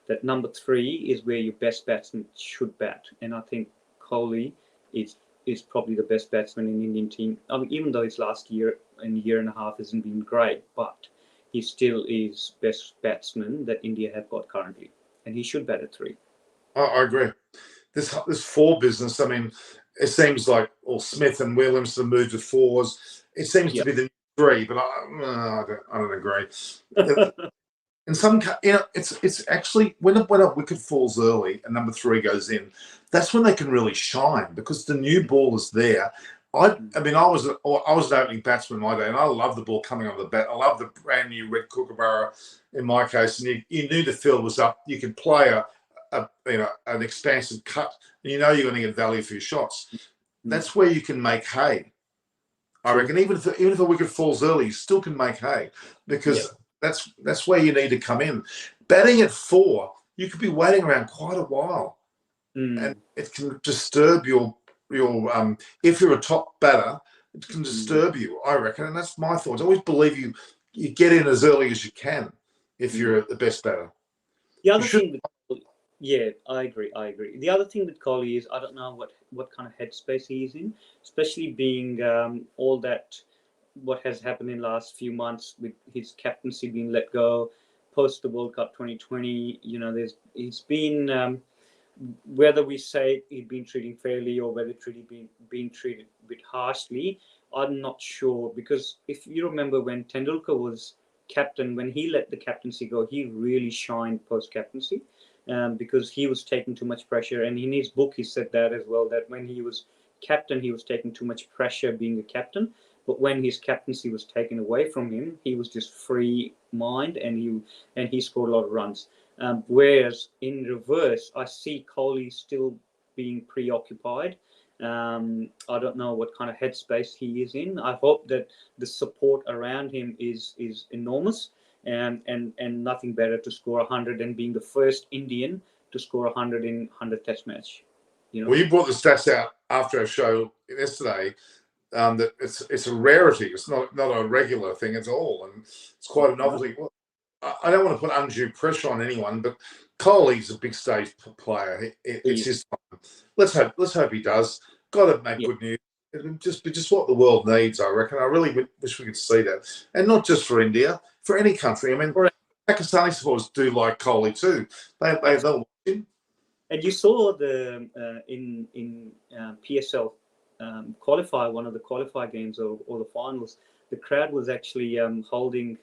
that number 3 is where your best batsman should bat. And I think Kohli is probably the best batsman in the Indian team. I mean, even though his last year and year and a half hasn't been great, but he still is best batsman that India have got currently, and he should bat at 3. I agree. This 4 business. I mean, it seems like Smith and Williams have moved to 4s. It seems to be the 3, but I don't agree. In some, it's actually when a wicket falls early and number 3 goes in, that's when they can really shine because the new ball is there. I was an opening batsman in my day, and I love the ball coming on the bat. I love the brand new red kookaburra in my case, and you knew the field was up. You could play an expansive cut, and you're going to get value for your shots. That's where you can make hay. I reckon even if a wicket falls early, you still can make hay because that's where you need to come in. Batting at 4, you could be waiting around quite a while, and it can disturb your if you're a top batter, it can disturb you. I reckon, and that's my thoughts. I always believe you get in as early as you can if you're the best batter. The other thing, I agree. The other thing with Kohli is I don't know what kind of headspace he is in, especially being all that. What has happened in the last few months with his captaincy being let go post the World Cup 2020, he's been, whether we say he'd been treating fairly or whether being treated a bit harshly, I'm not sure. Because if you remember when Tendulkar was captain, when he let the captaincy go, he really shined post-captaincy because he was taking too much pressure. And in his book, he said that as well, that when he was captain, he was taking too much pressure being a captain. But when his captaincy was taken away from him, he was just free mind, and he scored a lot of runs. Whereas in reverse, I see Kohli still being preoccupied. I don't know what kind of headspace he is in. I hope that the support around him is enormous, and nothing better to score 100 and being the first Indian to score 100 in 100 Test match. Well, you brought the stats out after our show yesterday. That it's a rarity. It's not a regular thing at all, and it's quite a novelty. Well, I don't want to put undue pressure on anyone, but Kohli's a big stage player. It's his time. Let's hope he does. Got to make good news. It'll just be what the world needs, I reckon. I really wish we could see that, and not just for India, for any country. I mean, Pakistani supporters do like Kohli too. They'll watch him. And you saw the in PSL. Qualify one of the qualify games or the finals, the crowd was actually holding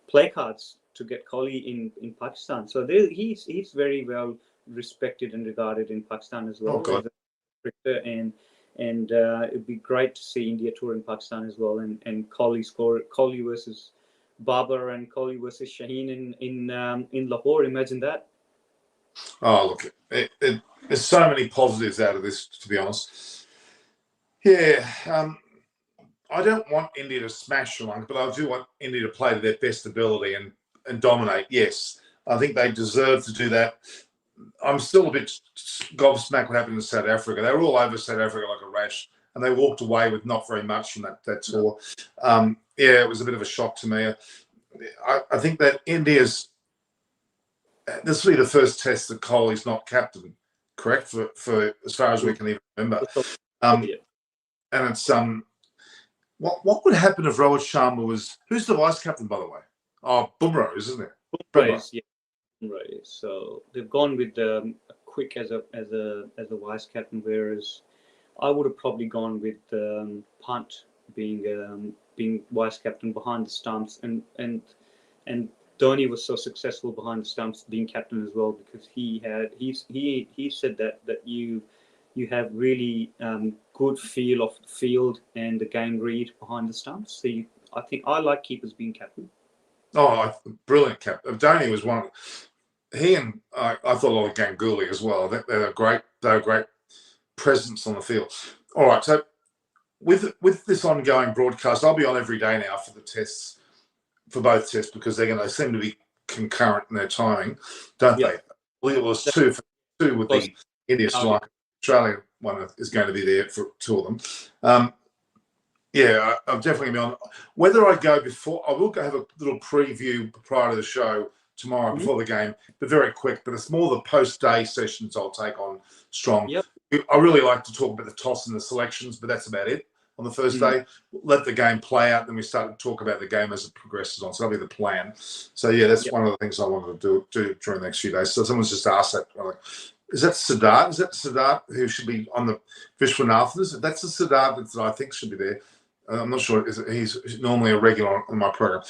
placards to get Kohli in Pakistan. So he's very well respected and regarded in Pakistan as well. Oh, and it'd be great to see India tour in Pakistan as well. And Kohli versus Babar and Kohli versus Shaheen in Lahore. Imagine that. Oh, look, there's so many positives out of this, to be honest. Yeah, I don't want India to smash Sri Lanka, but I do want India to play to their best ability and dominate. Yes, I think they deserve to do that. I'm still a bit gobsmacked what happened in South Africa. They were all over South Africa like a rash, and they walked away with not very much from that tour. It was a bit of a shock to me. I think that India's this will be the first test that Kohli's not captain, correct? For as far as we can even remember. And it's what would happen if Rohit Sharma was, who's the vice captain, by the way? Oh, Bumrah, isn't it? Bumrah. Yeah. Right. So they've gone with Quick as a vice captain, whereas I would have probably gone with Punt being vice captain behind the stumps, and Dhoni was so successful behind the stumps being captain as well, because he said that you have really good feel of the field and the game read behind the stumps. So I think I like keepers being captain. Oh, brilliant captain. Dhoni was one. He and I thought a lot of Ganguly as well. They're a great presence on the field. All right, so with this ongoing broadcast, I'll be on every day now for the tests, for both tests, because they seem to be concurrent in their timing, don't they? Well, it was two with the India, Sri Lanka, Australia one is going to be there for two of them. Yeah, I'm definitely going to be on. Whether I go before, I will go have a little preview prior to the show tomorrow before the game, but very quick. But it's more the post-day sessions I'll take on strong. Yep. I really like to talk about the toss and the selections, but that's about it on the first day. Let the game play out, then we start to talk about the game as it progresses on. So that'll be the plan. So yeah, that's one of the things I wanted to do during the next few days. So someone's just asked that. Like, is that Siddharth? Is that Siddharth who should be on the Vishwanathans? If that's the Siddharth that I think should be there. I'm not sure. He's normally a regular on my program.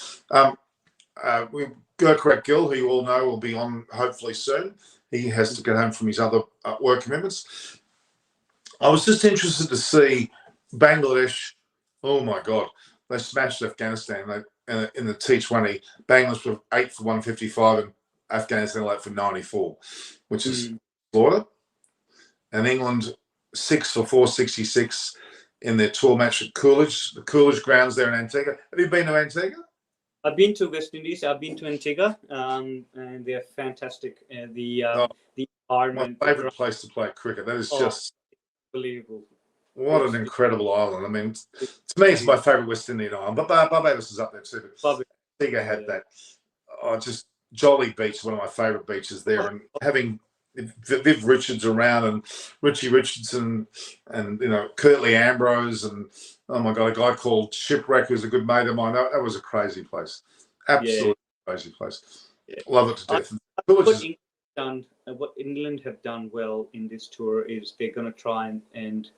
Gurkrak Gill, who you all know will be on hopefully soon. He has to get home from his other work commitments. I was just interested to see Bangladesh. Oh my God, they smashed Afghanistan. In the T20, Bangladesh were 8 for 155 and Afghanistan 8 for 94, which is slaughter. And England 6 for 466 in their tour match at Coolidge, the Coolidge grounds there in Antigua. Have you been to Antigua? I've been to West Indies. I've been to Antigua, and they're fantastic. The environment. My favourite place to play cricket. That is just unbelievable. What an incredible island. I mean, to me, it's my favourite West Indian island. But Barbados is up there too. But Antigua had that. Just Jolly Beach, one of my favourite beaches there, and having Viv Richards around and Richie Richardson and Curtly Ambrose and oh my God, a guy called Shipwreck who's a good mate of mine. That was a crazy place, absolutely crazy place. Love it to death. What England have done well in this tour is they're going to try and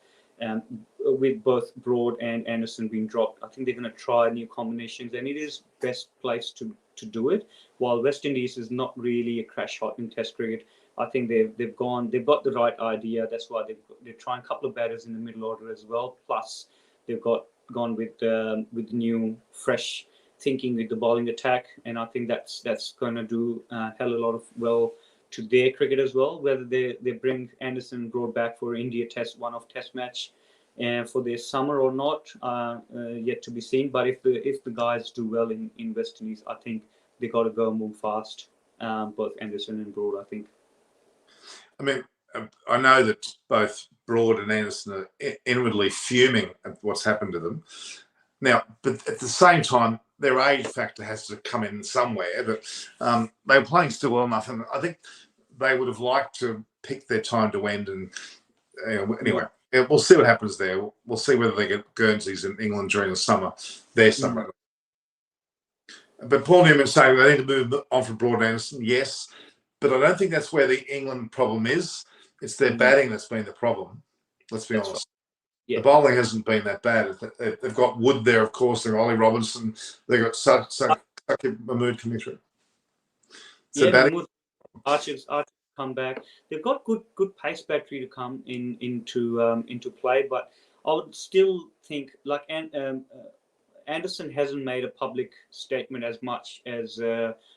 with both Broad and Anderson being dropped, I think they're going to try new combinations, and it is best place to do it. While West Indies is not really a crash hot in Test cricket, I think they've got the right idea. That's why they're trying a couple of batters in the middle order as well. Plus, they've gone with new, fresh thinking with the bowling attack, and I think that's going to do a hell of a lot of well to their cricket as well. Whether they bring Anderson Broad back for India one-off Test match for their summer or not, yet to be seen. But if the guys do well in West Indies, I think they got to go move fast. Both Anderson and Broad, I think. I mean, I know that both Broad and Anderson are inwardly fuming at what's happened to them. Now, but at the same time, their age factor has to come in somewhere. But they were playing still well enough, and I think they would have liked to pick their time to end. And anyway, we'll see what happens there. We'll see whether they get Guernseys in England during the summer, their summer. But Paul Newman's saying they need to move on from Broad and Anderson, yes. But I don't think that's where the England problem is. It's their batting that's been the problem. Let's be honest. Right. Yeah. The bowling hasn't been that bad. They've got Wood there, of course. They've got Ollie Robinson. They've got Mahmood coming through. So Archer's come back. They've got good pace battery to come into play. But I would still think like Anderson hasn't made a public statement as much as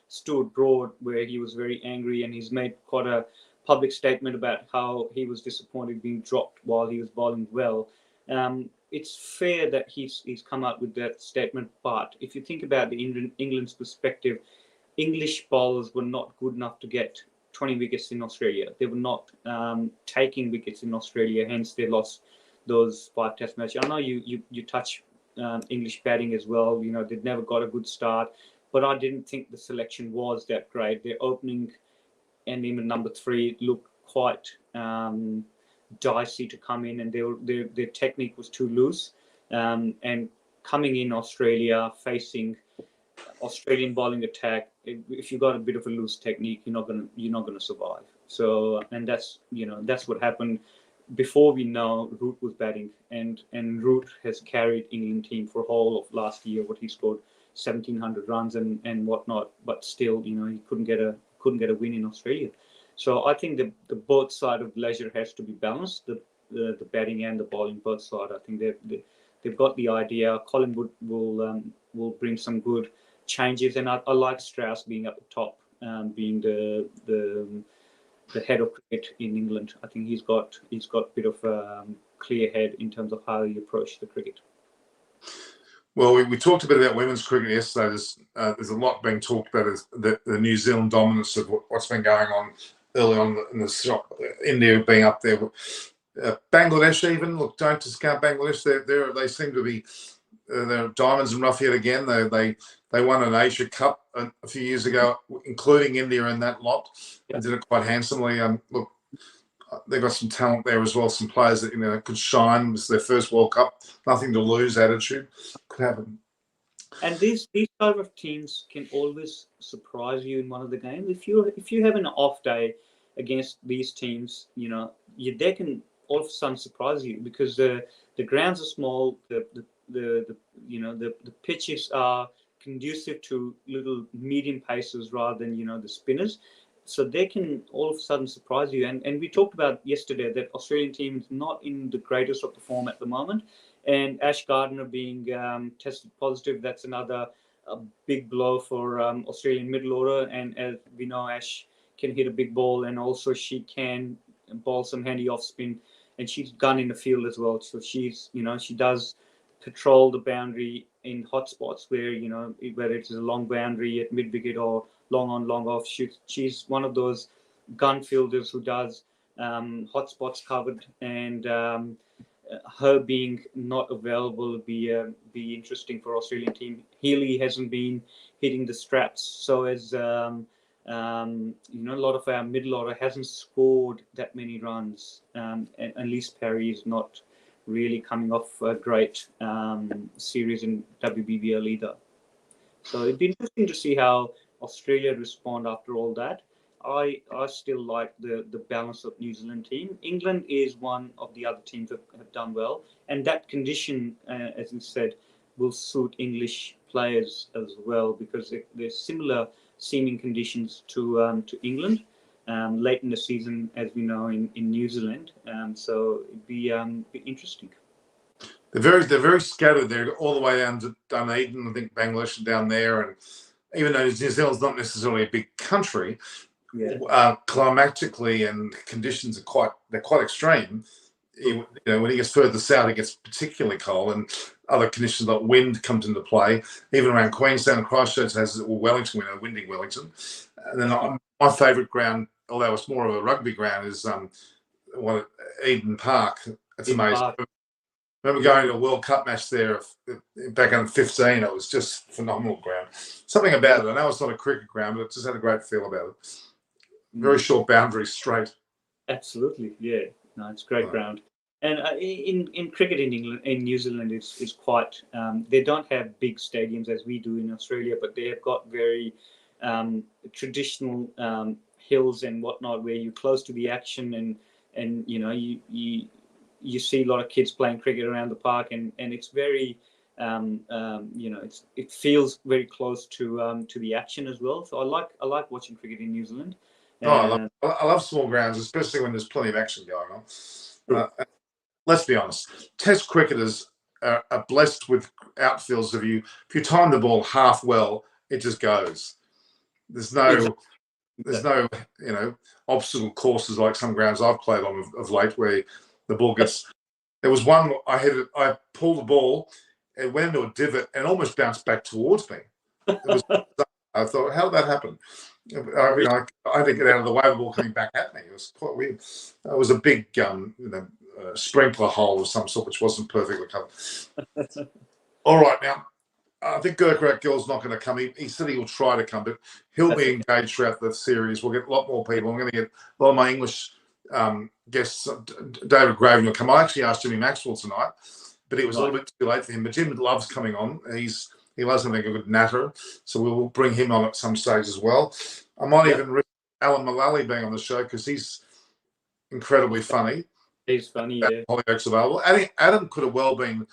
Stuart Broad, where he was very angry, and he's made quite a public statement about how he was disappointed being dropped while he was bowling well. It's fair that he's come out with that statement, but if you think about the England's perspective, English bowlers were not good enough to get 20 wickets in Australia. They were not taking wickets in Australia, hence they lost those 5 Test matches. I know you touch English batting as well. They'd never got a good start, but I didn't think the selection was that great. Their opening even number 3 looked quite dicey to come in, and their technique was too loose. And coming in Australia, facing Australian bowling attack, if you got a bit of a loose technique, you're not gonna survive. So, and that's what happened. Before we know, Root was batting, and Root has carried England team for whole of last year. What he scored 1,700 runs and whatnot, but still, he couldn't get a win in Australia. So I think the both side of leisure has to be balanced. The batting and the bowling, both side. I think they've got the idea. Collingwood will bring some good changes, and I like Strauss being at the top, being the head of cricket in England. I think he's got a bit of a clear head in terms of how he approached the cricket. Well, we talked a bit about women's cricket yesterday. There's a lot being talked about as the New Zealand dominance of what's been going on early on in the shop. India being up there, Bangladesh even. Look, don't discount Bangladesh. They seem to be they're diamonds in rough yet again. They won an Asia Cup a few years ago, including India in that lot. They did it quite handsomely. Look, they've got some talent there as well. Some players that could shine. It was their first World Cup. Nothing to lose attitude could happen. And these type of teams can always surprise you in one of the games. If you have an off day against these teams, they can all of a sudden surprise you, because the grounds are small. The pitches are conducive to little medium paces rather than the spinners, so they can all of a sudden surprise you. And we talked about yesterday that Australian team is not in the greatest of the form at the moment, and Ash Gardner being tested positive, that's another big blow for Australian middle order. And as we know, Ash can hit a big ball, and also she can bowl some handy off spin, and she's gun in the field as well. So she's she does patrol the boundary in hot spots where whether it's a long boundary at mid wicket or long on long off. She's one of those gun fielders who does hot spots covered, and her being not available would be interesting for Australian team. Healy hasn't been hitting the straps, so as a lot of our middle order hasn't scored that many runs, and Elise Perry is not really coming off a great series in WBBL either. So it'd be interesting to see how Australia respond after all that. I still like the balance of New Zealand team. England is one of the other teams that have done well, and that condition, as you said, will suit English players as well, because there's similar seeming conditions to England late in the season, as we know, in New Zealand. So it'd be interesting. They're very scattered. They're all the way down to Dunedin. I think Bangladesh are down there, and even though New Zealand's not necessarily a big country, climatically and conditions are quite extreme. When it gets further south, it gets particularly cold, and other conditions like wind comes into play. Even around Queenstown, Christchurch has Wellington, windy Wellington. And then my favourite ground, although it's more of a rugby ground, is Eden Park. It's amazing. Park. I remember going to a World Cup match there back in 2015. It was just phenomenal ground. Something about it. I know it's not a cricket ground, but it just had a great feel about it. Very short boundaries, straight. Absolutely, yeah. No, it's great ground. And in cricket in England, in New Zealand, is quite. They don't have big stadiums as we do in Australia, but they have got very traditional hills and whatnot, where you're close to the action, and you see a lot of kids playing cricket around the park, and it's very it feels very close to the action as well. So I like watching cricket in New Zealand. I love small grounds, especially when there's plenty of action going on. Let's be honest, Test cricketers are blessed with outfields. If you time the ball half well, it just goes. There's no obstacle courses like some grounds I've played on of late, where the ball gets. There was one I pulled the ball, it went into a divot and almost bounced back towards me. I thought, how did that happen? I had to get out of the way, the ball coming back at me. It was quite weird. It was a big sprinkler hole of some sort, which wasn't perfectly covered. All right, now I think Gill's not going to come. He said he will try to come, but he'll be engaged throughout the series. We'll get a lot more people. I'm going to get a lot of my English guests. David Graven will come. I actually asked Jimmy Maxwell tonight, but it was a little bit too late for him. But Jim loves coming on. He loves having a good natter, so we'll bring him on at some stage as well. I might even risk Alan Mullally being on the show because he's incredibly funny. He's funny, yeah. Hollyoaks available. Adam could have well been.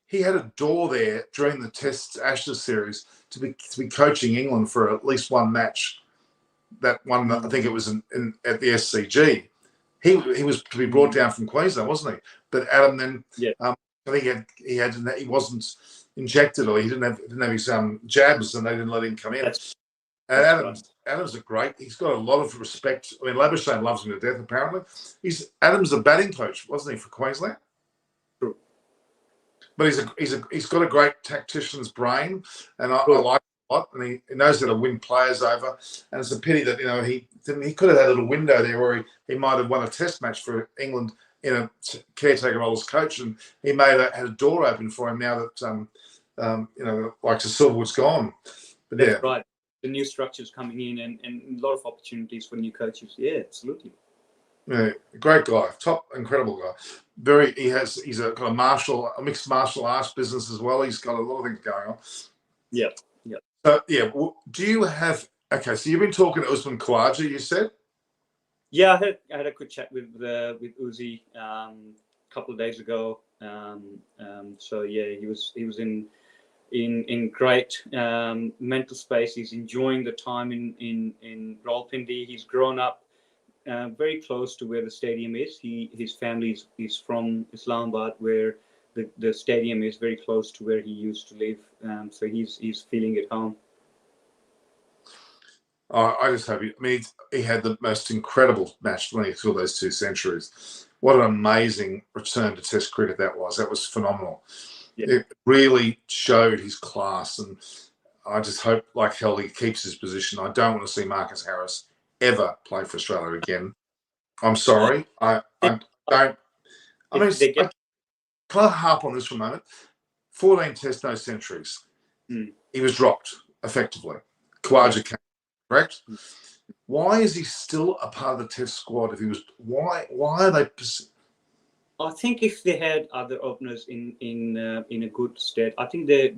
He had a door there during the Test Ashes series to be coaching England for at least one match. That one, I think it was at the SCG. He was to be brought down from Queensland, wasn't he? But Adam then, I think he wasn't injected, or he didn't have his jabs, and they didn't let him come in. Adam's a great. He's got a lot of respect. I mean, Labuschagne loves him to death. Apparently, Adam's a batting coach, wasn't he, for Queensland? True. But he's got a great tactician's brain, and I like him a lot. And he knows how to win players over. And it's a pity that he could have had a little window there where he might have won a Test match for England in a caretaker role as coach, and he may have had a door open for him now that like the Silverwood's gone. But that's right. The new structures coming in and a lot of opportunities for new coaches. Yeah, absolutely. Yeah, great guy, incredible guy. He's got a mixed martial arts business as well. He's got a lot of things going on. Yeah. So do you have? Okay, so you've been talking to Usman Khawaja, you said. Yeah, I had a quick chat with Uzi a couple of days ago. So yeah, he was in great mental space. He's enjoying the time in Rawalpindi. He's grown up very close to where the stadium is. His family is from Islamabad, where the stadium is very close to where he used to live. So he's feeling at home. I just hope he had the most incredible match when he scored those 2 centuries. What an amazing return to Test cricket that was. That was phenomenal. Yeah. It really showed his class, and I just hope, like hell, he keeps his position. I don't want to see Marcus Harris ever play for Australia again. I'm sorry. I don't. I mean, can I harp on this for a moment? 14 Tests, no centuries. He was dropped effectively. Khawaja came, correct? Why is he still a part of the Test squad? If he was, why are they? I think if they had other openers in a good stead, I think they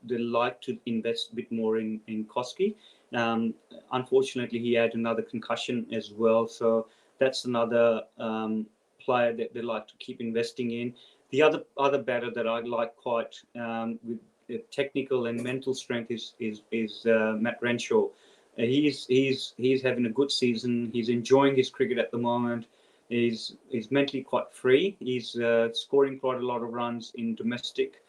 like to invest a bit more in Koski. Unfortunately, he had another concussion as well, so that's another player that they like to keep investing in. The other batter that I like quite with technical and mental strength is Matt Renshaw. He's having a good season. He's enjoying his cricket at the moment. He's mentally quite free. He's scoring quite a lot of runs in domestic,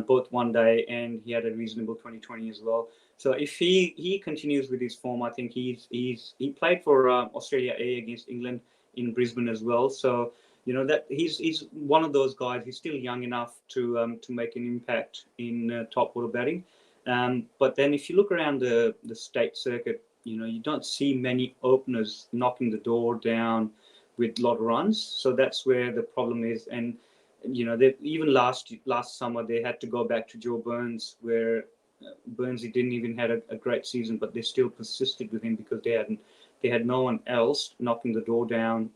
both one day, and he had a reasonable 2020 as well. So if he continues with his form, I think he played for Australia A against England in Brisbane as well. So that he's one of those guys. He's still young enough to make an impact in top order batting. But then if you look around the state circuit, you don't see many openers knocking the door down with a lot of runs. So that's where the problem is. And they even last summer they had to go back to Joe Burns, where Burnsy didn't even have a great season, but they still persisted with him because they had no one else knocking the door down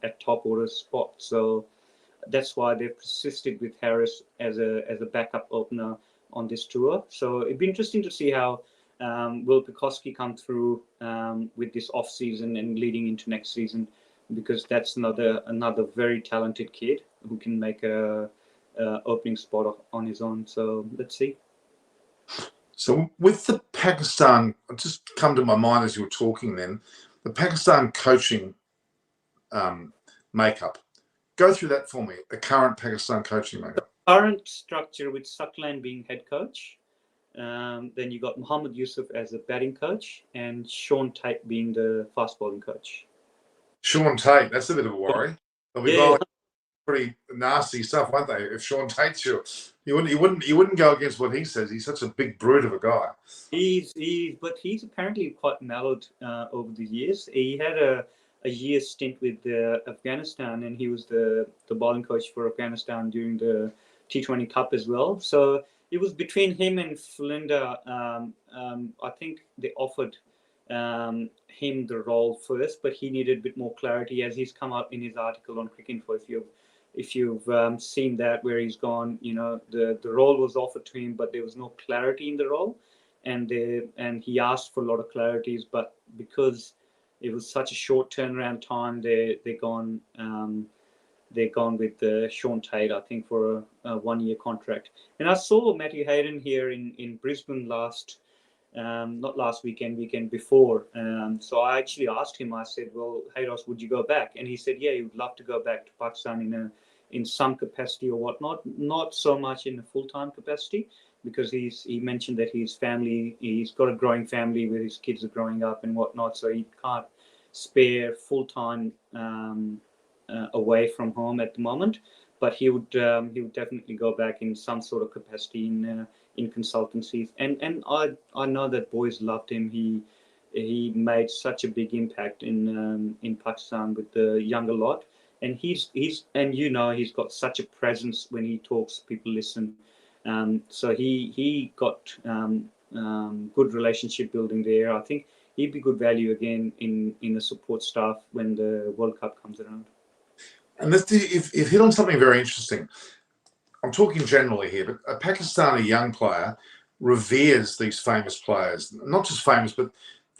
at top order spot. So that's why they persisted with Harris as a backup opener on this tour. So it'd be interesting to see how Will Pekoski come through with this off season and leading into next season, because that's another very talented kid who can make a opening spot on his own. So let's see. So with the Pakistan, it just come to my mind as you were talking then, the Pakistan coaching makeup. Go through that for me, the current Pakistan coaching makeup. Current structure with Saklan being head coach. Then you got Muhammad Yusuf as a batting coach and Sean Tate being the fast bowling coach. Sean Tate, that's a bit of a worry. They'll be pretty nasty stuff, won't they? If Sean Tate's you wouldn't go against what he says. He's such a big brute of a guy. But he's apparently quite mellowed over the years. He had a year stint with Afghanistan, and he was the bowling coach for Afghanistan during the T20 Cup as well. So it was between him and Flinda. I think they offered him the role first, but he needed a bit more clarity, as he's come out in his article on Cricinfo. If you've seen that, where he's gone, the role was offered to him, but there was no clarity in the role, and he asked for a lot of clarities, but because it was such a short turnaround time, they're gone with Sean Tate, I think, for a 1-year contract. And I saw Matthew Hayden here in Brisbane not last weekend before. So I actually asked him, I said, well, Haydos, would you go back? And he said, yeah, he would love to go back to Pakistan in some capacity or whatnot, not so much in a full-time capacity, because he mentioned that he's got a growing family where his kids are growing up and whatnot, so he can't spare full-time away from home at the moment, but he would definitely go back in some sort of capacity in consultancies. And I know that boys loved him. He made such a big impact in Pakistan with the younger lot, and he's got such a presence when he talks. People listen. So he got good relationship building there. I think he'd be good value again in the support staff when the World Cup comes around. And you've hit on something very interesting. I'm talking generally here, but a Pakistani young player reveres these famous players. Not just famous, but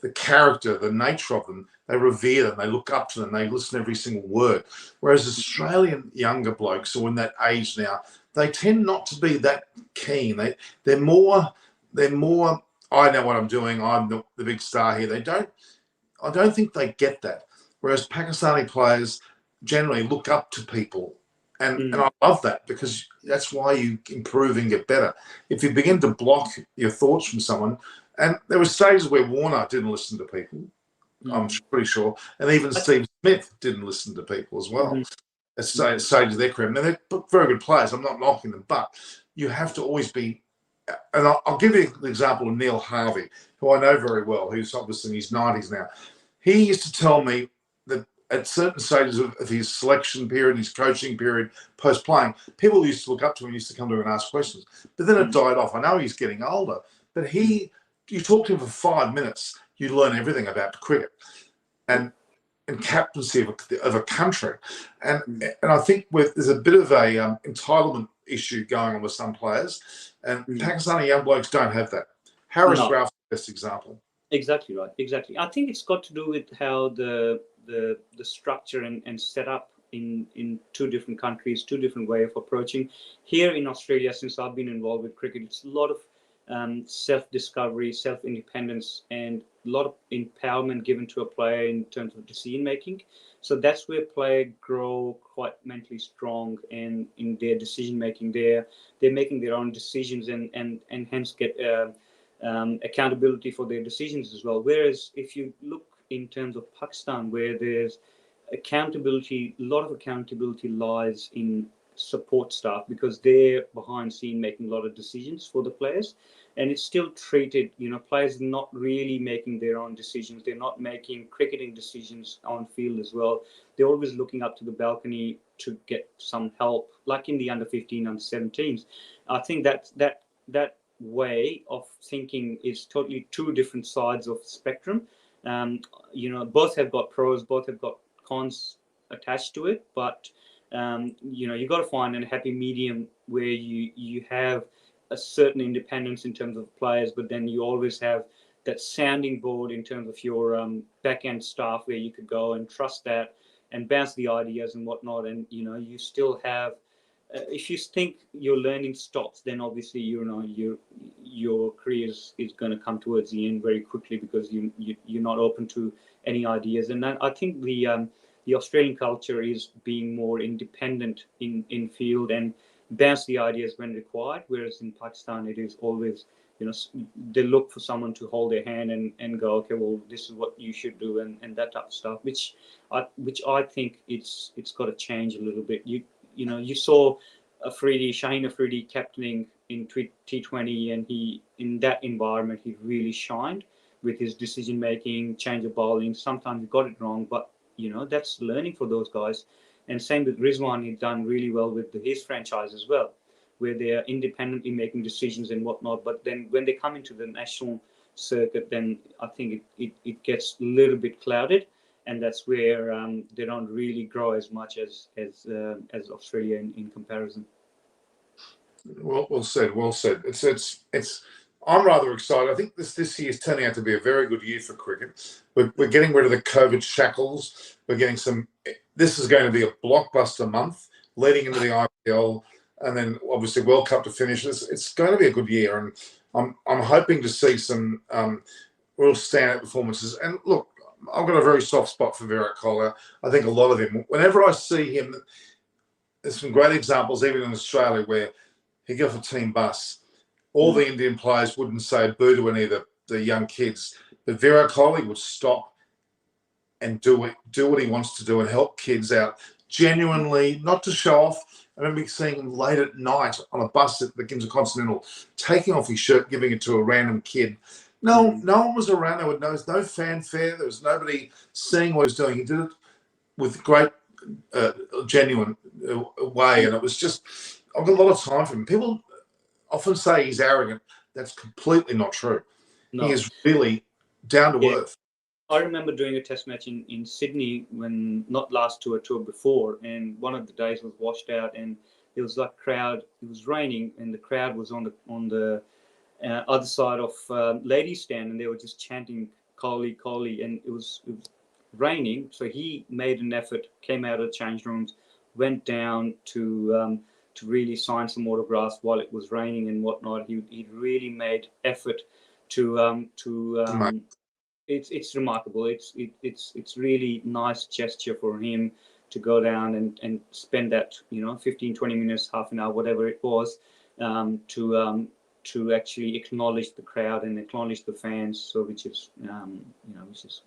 the character, the nature of them. They revere them. They look up to them. They listen to every single word. Whereas Australian younger blokes who are in that age now, they tend not to be that keen. They're more. I know what I'm doing. I'm the big star here. I don't think they get that. Whereas Pakistani players generally look up to people. And I love that, because that's why you improve and get better. If you begin to block your thoughts from someone, and there were stages where Warner didn't listen to people, I'm pretty sure, and even Steve Smith didn't listen to people as well. At stages of their career. I mean, they're very good players. I'm not knocking them, but you have to always be. And I'll give you an example of Neil Harvey, who I know very well, who's obviously in his 90s now. He used to tell me that at certain stages of his selection period, his coaching period, post-playing, people used to look up to him and used to come to him and ask questions. But then it died off. I know he's getting older, but you talk to him for 5 minutes, you learn everything about cricket and captaincy of a country. And I think there's a bit of a entitlement issue going on with some players, and Pakistani young blokes don't have that. Harris Ralph's the best example. Exactly right. Exactly. I think it's got to do with how the structure and setup in two different countries, two different way of approaching. Here in Australia, since I've been involved with cricket, it's a lot of self-discovery, self-independence, and a lot of empowerment given to a player in terms of decision making. So that's where players grow quite mentally strong, and in their decision making, they're making their own decisions and hence get accountability for their decisions as well. Whereas if you look in terms of Pakistan, where there's accountability, a lot of accountability lies in support staff, because they're behind scene making a lot of decisions for the players, and it's still treated, players not really making their own decisions. They're not making cricketing decisions on field as well. They're always looking up to the balcony to get some help, like in the under 15, under 17s. I think that way of thinking is totally two different sides of the spectrum. Both have got pros, both have got cons attached to it, but you got to find a happy medium where you have a certain independence in terms of players, but then you always have that sounding board in terms of your back end staff, where you could go and trust that and bounce the ideas and whatnot. And you still have, if you think your learning stops, then obviously your career is going to come towards the end very quickly, because you're not open to any ideas. And I think the Australian culture is being more independent in field and bounce the ideas when required, whereas in Pakistan it is always, they look for someone to hold their hand and go, okay, well, this is what you should do, and that type of stuff, which I think it's got to change a little bit. You saw Shaheen Afridi captaining in T20, and he, in that environment, he really shined with his decision making, change of bowling. Sometimes he got it wrong, but that's learning for those guys. And same with Rizwan, he's done really well with his franchise as well. where they are independently making decisions and whatnot. But then when they come into the national circuit, then I think it gets a little bit clouded, and that's where they don't really grow as much as Australia in comparison. Well said. Well said. It's. I'm rather excited. I think this year is turning out to be a very good year for cricket. We're getting rid of the COVID shackles. We're getting some. This is going to be a blockbuster month leading into the IPL, and then obviously World Cup to finish. It's going to be a good year, and I'm hoping to see some real standout performances. And look, I've got a very soft spot for Virat Kohli. I think a lot of him. Whenever I see him, there's some great examples, even in Australia, where he got off a team bus. All the Indian players wouldn't say boo to any of the young kids, but Virat Kohli would stop and do what he wants to do and help kids out genuinely, not to show off. I remember seeing him late at night on a bus at the Intercontinental, taking off his shirt, giving it to a random kid. No one was around. There was no fanfare. There was nobody seeing what he was doing. He did it with great, genuine way, and it was just. I've got a lot of time for him. People often say he's arrogant. That's completely not true. No. He is really down to earth. I remember doing a test match in Sydney when, not last tour before, and one of the days was washed out, and it was like crowd. It was raining, and the crowd was on the other side of ladies' stand, and they were just chanting Kohli, Kohli, and it was raining. So he made an effort, came out of the change rooms, went down to really sign some autographs while it was raining and whatnot. He really made effort to it's remarkable. It's really nice gesture for him to go down and spend that 15-20 minutes, half an hour, whatever it was, to actually acknowledge the crowd and acknowledge the fans. So which is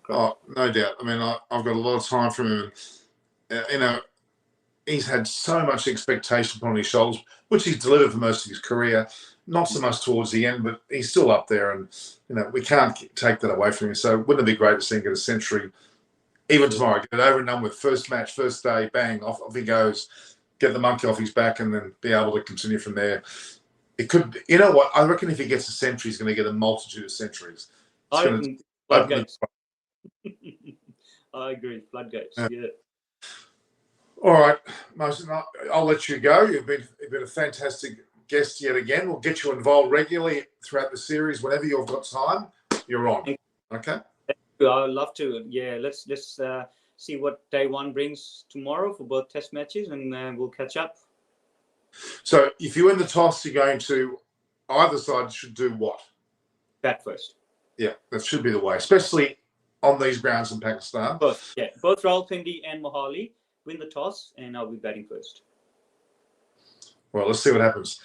great. Oh, no doubt. I mean, I've got a lot of time from him. He's had so much expectation upon his shoulders, which he's delivered for most of his career. Not so much towards the end, but he's still up there, and we can't take that away from him. So wouldn't it be great to see him get a century, even tomorrow? Get it over and done with. First match, first day, bang, off he goes. Get the monkey off his back, and then be able to continue from there. It could, you know what? I reckon if he gets a century, he's going to get a multitude of centuries. Floodgates. I agree. Floodgates. Yeah. All right, Mohsin, I'll let you go. You've been a fantastic guest yet again. We'll get you involved regularly throughout the series. Whenever you've got time, you're on. Okay? I'd love to. Yeah, let's see what day one brings tomorrow for both test matches, and we'll catch up. So if you win the toss, you're going to either side should do what? Bat first. Yeah, that should be the way, especially on these grounds in Pakistan. Both Rawalpindi and Mohali win the toss, and I'll be batting first. Well, let's see what happens.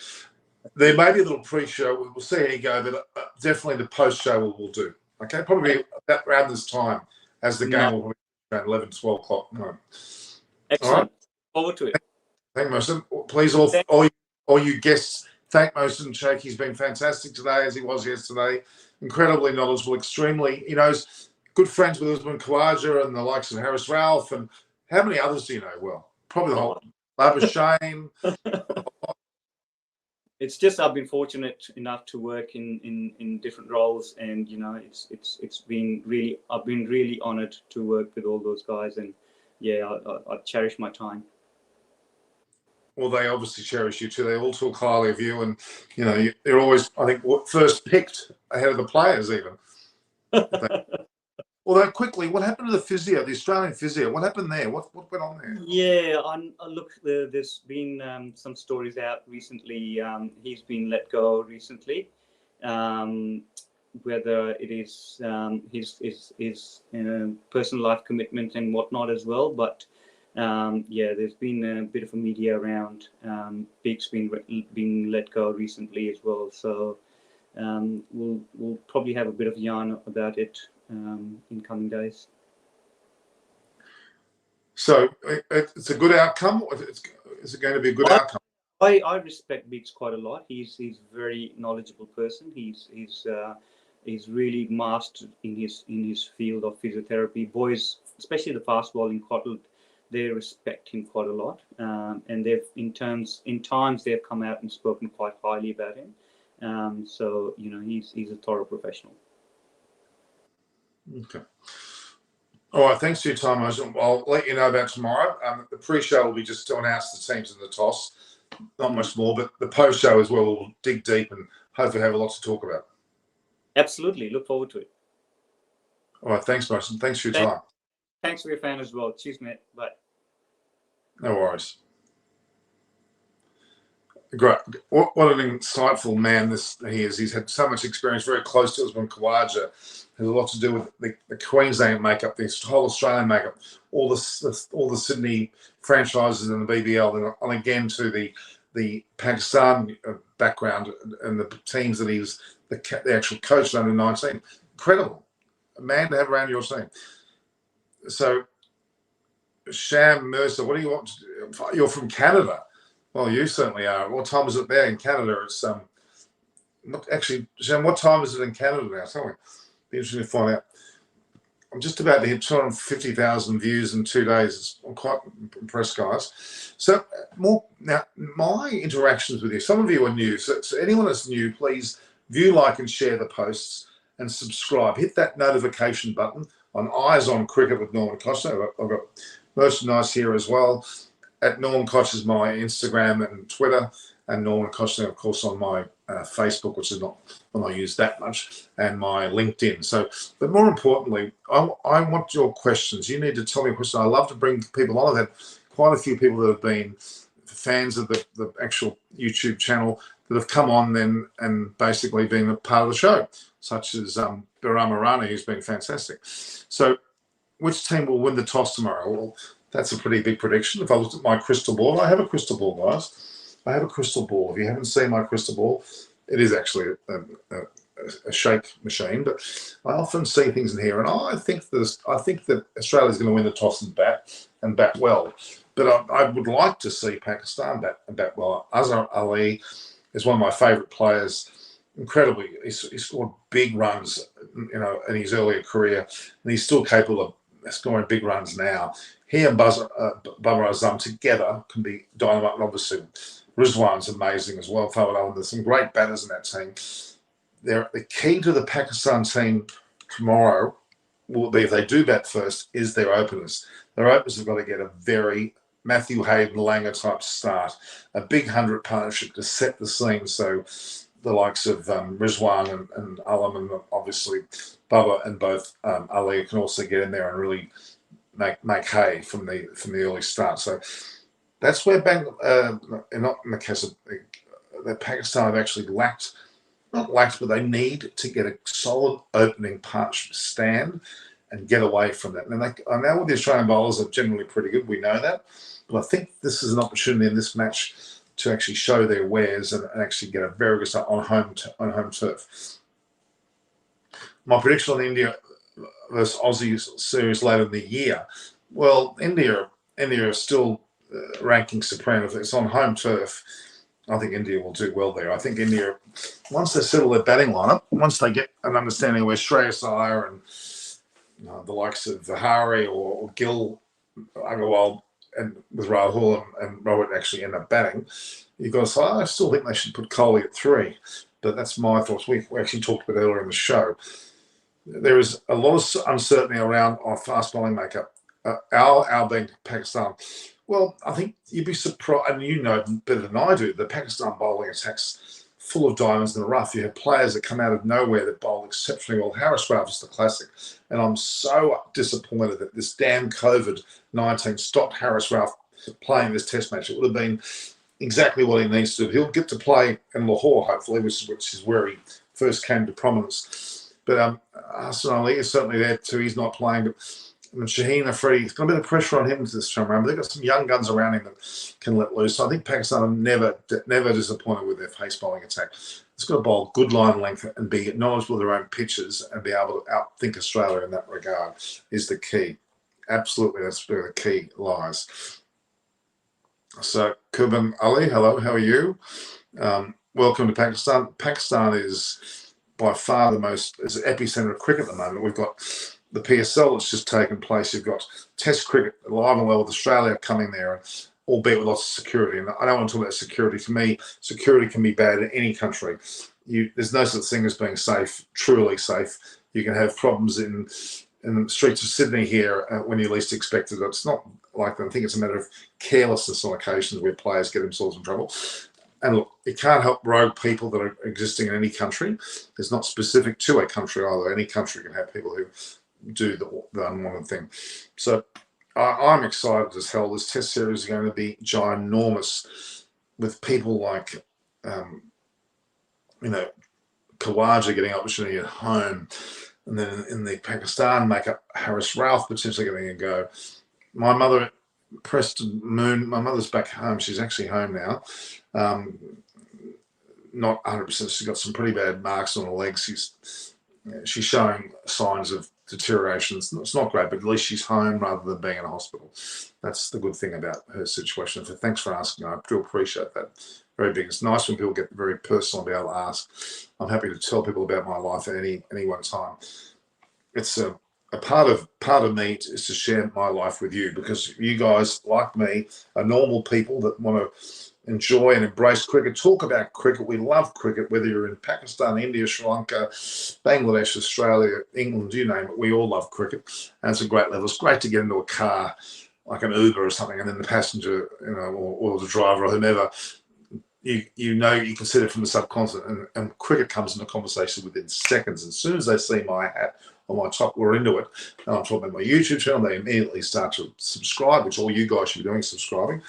There may be a little pre-show. We'll see how you go, but definitely the post-show we'll do. Okay, probably around this time as the game will be around 11, 12 o'clock. No. Excellent. Right. Forward to it. Thank you, Mohsin. Please, all you guests, thank Mohsin Sheikh. He's been fantastic today, as he was yesterday. Incredibly knowledgeable, extremely, he knows, good friends with Usman Khawaja and the likes of Harris Ralph. And how many others do you know well? Probably the whole Labor Shane. It's just I've been fortunate enough to work in different roles, and it's been really, I've been really honoured to work with all those guys, and I cherish my time. Well, they obviously cherish you too. They all talk highly of you, and they're always, I think, first picked ahead of the players even. Although quickly, what happened to the physio, the Australian physio? What happened there? What went on there? Yeah, look, there's been some stories out recently. He's been let go recently. Whether it is his personal life commitment and whatnot as well, but there's been a bit of a media around Beaks being let go recently as well. So we'll probably have a bit of yarn about it in coming days. So it's a good outcome. Is it going to be a good outcome? I respect Beaks quite a lot. He's a very knowledgeable person. He's really mastered in his field of physiotherapy. Boys, especially the fast bowling, they respect him quite a lot, and they've in times they've come out and spoken quite highly about him. So he's a thorough professional. Okay. All right, thanks for your time, Ozan. I'll let you know about tomorrow. The pre-show will be just to announce the teams in the toss. Not much more, but the post-show as well will dig deep and hopefully have a lot to talk about. Absolutely. Look forward to it. All right, thanks, Mason. Thanks for your time. Thanks for your fan as well. Cheers, mate. Bye. No worries. Great. What an insightful man he is. He's had so much experience, very close to us when Kawaja has a lot to do with the Queensland makeup, the whole Australian makeup, all the Sydney franchises in the BBL, and again to the Pakistan background and the teams that he was the actual coach under 19. Incredible. A man to have around your team. So, Sham Mercer, what do you want? You're from Canada. Well, you certainly are. What time is it there in Canada? It's actually, Sham, what time is it in Canada now? Tell me. Be interesting to find out. I'm just about to hit 250,000 views in 2 days. I'm quite impressed, guys. So now, my interactions with you. Some of you are new. So anyone that's new, please view, like, and share the posts and subscribe. Hit that notification button on Eyes on Cricket with Norman Costner. I've got merchandise here as well. At Norman Koch is my Instagram and Twitter, and Norman Costner, of course, on my Facebook, which is not one I use that much, and my LinkedIn. So, but more importantly, I want your questions. You need to tell me a question. I love to bring people on. I've had quite a few people that have been fans of the actual YouTube channel that have come on then and basically been a part of the show, such as Biram Irani, who's been fantastic. So, which team will win the toss tomorrow? Well, that's a pretty big prediction. If I looked at my crystal ball, I have a crystal ball, guys. I have a crystal ball. If you haven't seen my crystal ball, it is actually a shake machine, but I often see things in here, and I think that Australia's going to win the toss and bat well. But I would like to see Pakistan bat well. Azhar Ali is one of my favourite players. Incredibly, he scored big runs, in his earlier career, and he's still capable of scoring big runs now. He and Babar Azam together can be dynamite, and obviously Rizwan's amazing as well. There's some great batters in that team. The key to the Pakistan team tomorrow will be, if they do bat first, is their openers. Their openers have got to get a very Matthew Hayden Langer type start, a big 100 partnership to set the scene. So the likes of Rizwan and Alam, and obviously Baba and both Ali can also get in there and really make hay from the early start. So that's where not in the case of that Pakistan have actually not lacked, but they need to get a solid opening partnership stand and get away from that. And I know the Australian bowlers are generally pretty good. We know that, but I think this is an opportunity in this match to actually show their wares and actually get a very good start on home turf. My prediction on India versus Aussie series later in the year. Well, India is still ranking supreme. If it's on home turf, I think India will do well there. I think India, once they settle their batting lineup, once they get an understanding of where Shreyas Iyer and the likes of Vihari or Gill Agarwal and with Rahul and Robert actually end up batting, you've got to say, I still think they should put Kohli at 3. But that's my thoughts. We actually talked about earlier in the show. There is a lot of uncertainty around our fast bowling makeup. Our being Pakistan. Well, I think you'd be surprised, and you know better than I do, the Pakistan bowling attack's full of diamonds in the rough. You have players that come out of nowhere that bowl exceptionally well. Harrisgrave is the classic. And I'm so disappointed that this damn COVID-19 stopped Harrisgrave playing this test match. It would have been exactly what he needs to do. He'll get to play in Lahore, hopefully, which is where he first came to prominence. But Hassan Ali is certainly there too. He's not playing. But Shaheen Afridi, it's got a bit of pressure on him this time around. But they've got some young guns around him that can let loose. So I think Pakistan are never disappointed with their pace bowling attack. It's got to bowl good line length and be knowledgeable of their own pitches and be able to outthink Australia in that regard is the key. Absolutely, that's where the key lies. So, Kuban Ali, hello, how are you? Welcome to Pakistan. Pakistan is by far is the epicenter of cricket at the moment. We've got the PSL that's just taken place. You've got Test cricket alive and well with Australia coming there, and albeit with lots of security. And I don't want to talk about security. For me, security can be bad in any country. There's no such thing as being safe, truly safe. You can have problems in the streets of Sydney here when you least expect it. It's not like that. I think it's a matter of carelessness on occasions where players get themselves in trouble. And look, it can't help rogue people that are existing in any country. It's not specific to a country either. Any country can have people who do the unwanted thing. So I'm excited as hell. This test series is going to be ginormous with people like, Khawaja getting opportunity at home. And then in the Pakistan makeup, Haris Ralph potentially getting a go. My mother, Preston Moon, my mother's back home. She's actually home now. Not 100%. She's got some pretty bad marks on her legs. She's showing signs of deterioration. It's not great, but at least she's home rather than being in a hospital. That's the good thing about her situation. So thanks for asking. I do appreciate that. Very big. It's nice when people get very personal and be able to ask. I'm happy to tell people about my life at any one time. It's a part of me is to share my life with you, because you guys, like me, are normal people that want to enjoy and embrace cricket, talk about cricket. We love cricket, whether you're in Pakistan, India, Sri Lanka, Bangladesh, Australia, England, you name it. We all love cricket, and it's a great level. It's great to get into a car, like an Uber or something, and then the passenger, or the driver or whomever, you can see it from the subcontinent, and cricket comes into conversation within seconds. As soon as they see my hat on my top, we're into it. And I'm talking about my YouTube channel. They immediately start to subscribe, which all you guys should be doing, subscribing.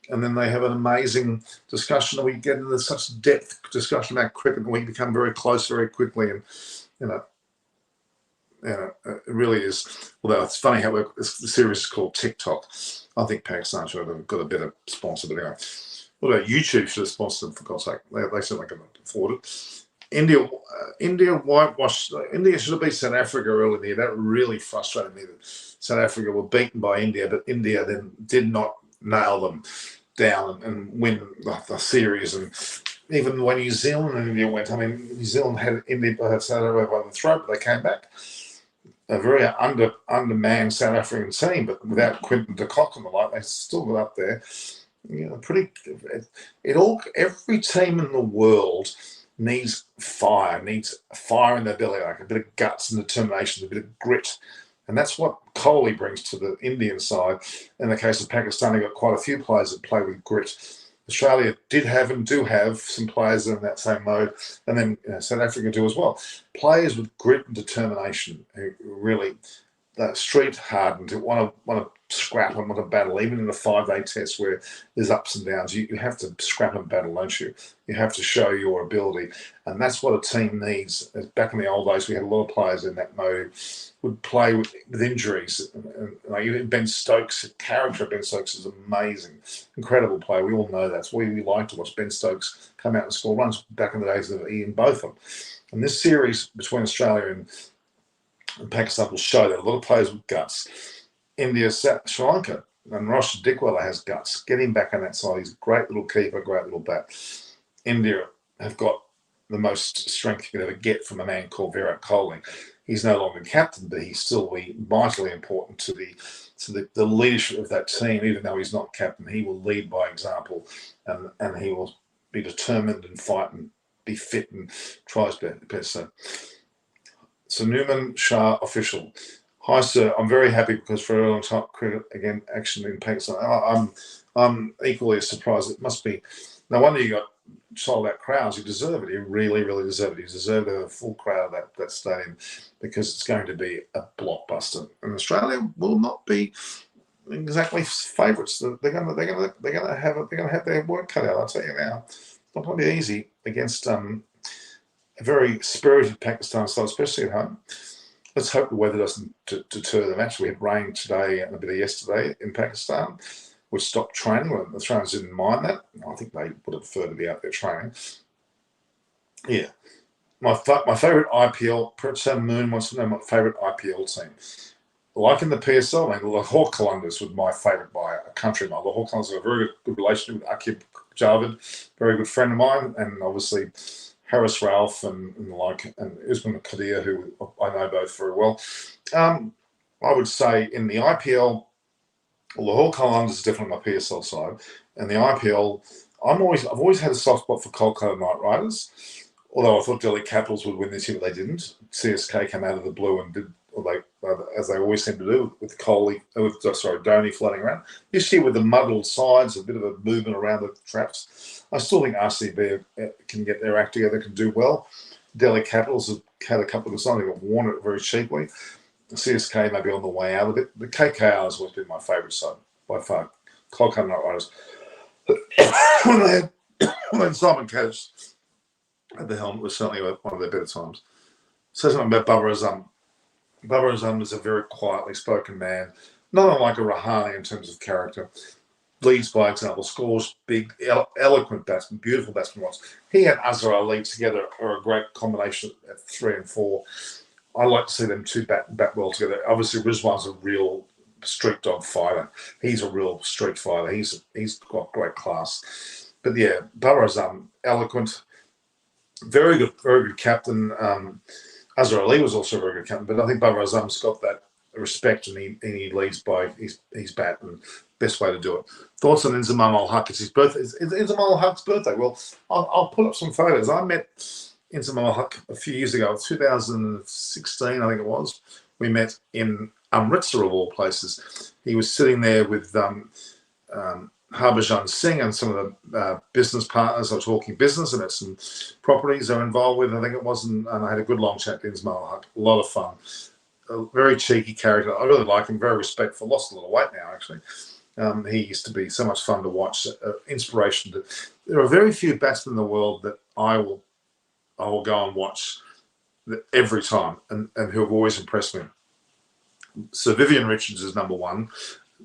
And then they have an amazing discussion, and we get into such depth discussion about cricket, and we become very close very quickly. And it really is. Although it's funny how the series is called TikTok. I think Pakistan should have got a better sponsor, but anyway. What about YouTube? Should have sponsored them, for God's sake. They certainly can afford it. India whitewashed. India should have beat South Africa earlier in the year. That really frustrated me that South Africa were beaten by India, but India then did not nail them down and win the series. And even when New Zealand and India went, New Zealand had India South Africa by the throat, but they came back. A very undermanned South African team, but without Quinton de Kock and the like, they still got up there. Every team in the world needs fire in their belly, like a bit of guts and determination, a bit of grit. And that's what Kohli brings to the Indian side. In the case of Pakistan, they've got quite a few players that play with grit. Australia did have and do have some players in that same mode, and then South Africa do as well. Players with grit and determination who really street hardened, who want to scrap and want to battle, even in a 5-day test where there's ups and downs. You have to scrap and battle, don't you? You have to show your ability, and that's what a team needs. Back in the old days, we had a lot of players in that mode would play with injuries. And like Ben Stokes, the character of Ben Stokes is amazing, incredible player. We all know that. It's we like to watch Ben Stokes come out and score runs back in the days of Ian Botham. And this series between Australia and Pakistan will show that a lot of players with guts. India, Sri Lanka, and Rosh Dickwella has guts. Get him back on that side. He's a great little keeper, great little bat. India have got the most strength you could ever get from a man called Virat Kohli. He's no longer captain, but he's still vitally important to the leadership of that team. Even though he's not captain, he will lead by example, and he will be determined and fight and be fit and try his best. So Newman Shah official. Hi, sir. I'm very happy because for a long time, cricket again action in Pakistan. I'm equally as surprised. It must be no wonder you got sold out crowds. You deserve it. You really, really deserve it. You deserve to have a full crowd of that stadium, because it's going to be a blockbuster. And Australia will not be exactly favourites. They're going to have their work cut out. I'll tell you now. It's not going to be easy against a very spirited Pakistan side, especially at home. Let's hope the weather doesn't deter the match. We had rain today and a bit of yesterday in Pakistan, which stopped training. Well, the Australians didn't mind that. I think they would have preferred to be out there training. Yeah. My favourite IPL, Sam Moon wants to know my favourite IPL team. Like in the PSL, the Lahore Qalandars was my favourite by a country mile. The Lahore Qalandars have a very good relationship with Akib Javed, very good friend of mine, and obviously Harris Ralph and Usman Khadir, who I know both very well. I would say in the IPL, well, the Hawk Islanders is definitely my PSL side, and the IPL, I've always had a soft spot for Kolkata Knight Riders. Although I thought Delhi Capitals would win this year, but they didn't. CSK came out of the blue and did, as they always seem to do, with Dhoni floating around. This year, with the muddled sides, a bit of a movement around the traps, I still think RCB can get their act together, can do well. Delhi Capitals have had a couple of times, they got worn it very cheaply. The CSK may be on the way out of it. The KKR has always been my favourite side by far. Kolkata Knight Riders. when Simon Caddis at the helm was certainly one of their better times. Say something about Bubba Azam. Bubba Azam is a very quietly spoken man, not unlike a Rahane in terms of character. Leads by example, scores big, eloquent batsman, beautiful batsman once. He and Azhar Ali together are a great combination at 3 and 4. I like to see them two bat well together. Obviously, Rizwan's a real street dog fighter. He's a real street fighter. He's got great class. But yeah, Bubba Azam, eloquent, very good captain. Azhar Ali was also a very good captain, but I think Bubba Azam's got that respect, and he leads by his bat, and best way to do it. Thoughts on Inzamam Ul Haq? It's his birthday. It's Inzamam Ul Haq's birthday. Well, I'll pull up some photos. I met Inzamam Ul Haq a few years ago, 2016, I think it was. We met in Amritsar, of all places. He was sitting there with Harbhajan Singh and some of the business partners. I was talking business about some properties they're involved with, I think it was, and I had a good long chat with Inzamam Ul Haq. A lot of fun. A very cheeky character. I really like him, very respectful. Lost a lot of weight now, actually. He used to be so much fun to watch, inspiration. There are very few batsmen in the world that I will go and watch every time, and who have always impressed me. So Vivian Richards is number one.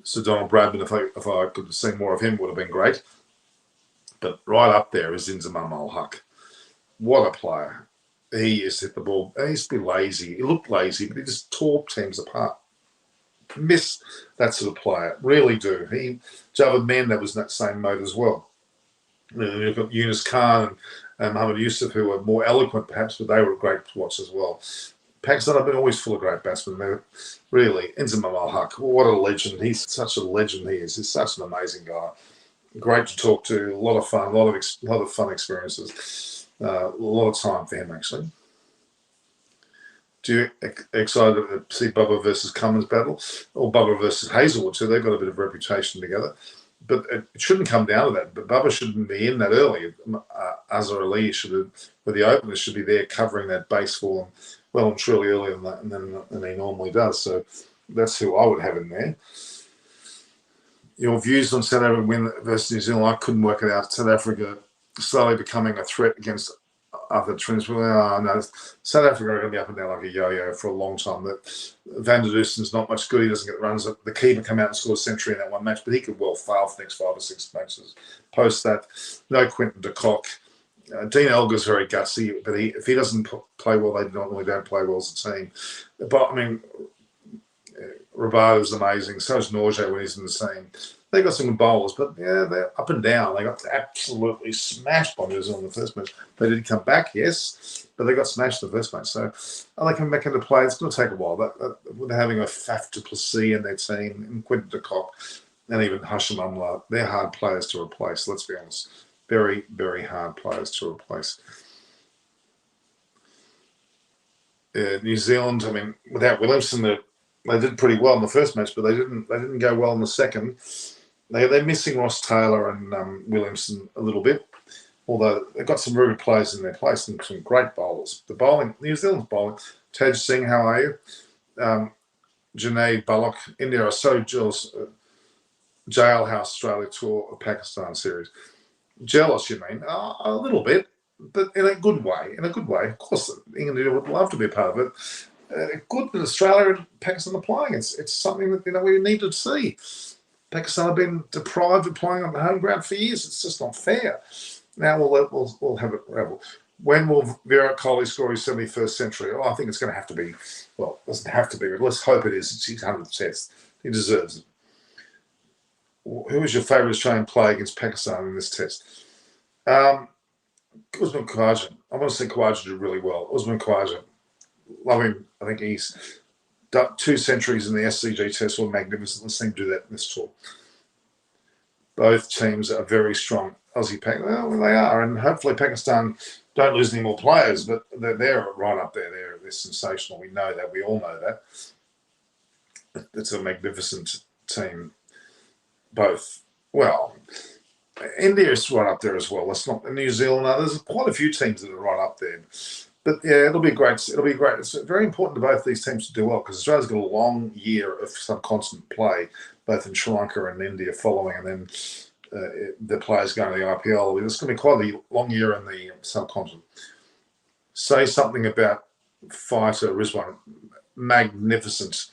So Donald Bradman, if I could have seen more of him, would have been great. But right up there is Inzamam Ul Haq. What a player. He has hit the ball. He used to be lazy. He looked lazy, but he just tore teams apart. Miss that sort of player. Really do. Javed Menda was in that same mode as well. You've got Yunus Khan and Mohammad Yusuf, who were more eloquent perhaps, but they were great to watch as well. Pakistan have been always full of great batsmen. They're really, Inzamam Ul Haq, what a legend. He's such a legend, he is. He's such an amazing guy. Great to talk to, a lot of fun, a lot of fun experiences. A lot of time for him, actually. Do you excited to see Bubba versus Cummins battle? Or Bubba versus Hazelwood, too? They've got a bit of reputation together. But it shouldn't come down to that. But Bubba shouldn't be in that early. Azhar Ali with the openers, should be there covering that base for them well and truly earlier than he normally does. So that's who I would have in there. Your views on South Africa win versus New Zealand? I couldn't work it out. South Africa slowly becoming a threat against other twins. Well, no, South Africa are going to be up and down like a yo-yo for a long time. Van der Dusen's not much good. He doesn't get the runs. The keeper come out and score a century in that one match, but he could well fail for the next 5 or 6 matches. Post that, no Quinton de Kock. Dean Elgar's very gutsy, but if he doesn't play well, they normally don't play well as a team. But I mean, Rabada's amazing. So is Norgay when he's in the team. They got some good bowlers, but yeah, they're up and down. They got absolutely smashed by New Zealand in the first match. They did come back, yes, but they got smashed in the first match. So are they coming back into play? It's going to take a while. But they're having a Faf du Plessis in their team, and Quinton de Kock, and even Hashim Amla. They're hard players to replace, let's be honest. Very, very hard players to replace. New Zealand, I mean, without Williamson, they did pretty well in the first match, but they didn't go well in the second. They're missing Ross Taylor and Williamson a little bit, although they've got some very good players in their place and some great bowlers. The bowling, New Zealand's bowling. Taj Singh, how are you? Junaid Bullock. India are so jealous. Jailhouse Australia Tour of Pakistan series. Jealous, you mean? A little bit, but in a good way. In a good way. Of course, England would love to be a part of it. Good that Australia and Pakistan are playing. It's something that we need to see. Pakistan have been deprived of playing on the home ground for years. It's just not fair. Now we'll have it revel. When will Virat Kohli score his 71st century? Oh, I think it's going to have to be. Well, it doesn't have to be, but let's hope it is. It's his 100th test. He deserves it. Who is your favourite Australian player against Pakistan in this test? Usman Khawaja. I want to say Khawaja did really well. Usman Khawaja, love him. I think he's done 2 centuries in the SCG Test were magnificent. Let's see him do that in this tour. Both teams are very strong. Aussie, well, they are, and hopefully Pakistan don't lose any more players, but they're right up there. They're sensational. We know that. We all know that. It's a magnificent team. Both. Well, India's right up there as well. That's not New Zealand. There's quite a few teams that are right up there. But yeah, it'll be great. It'll be great. It's very important to both these teams to do well because Australia's got a long year of subcontinent play, both in Sri Lanka and India following, and then the players going to the IPL. It's going to be quite a long year in the subcontinent. Say something about fighter Rizwan. Magnificent.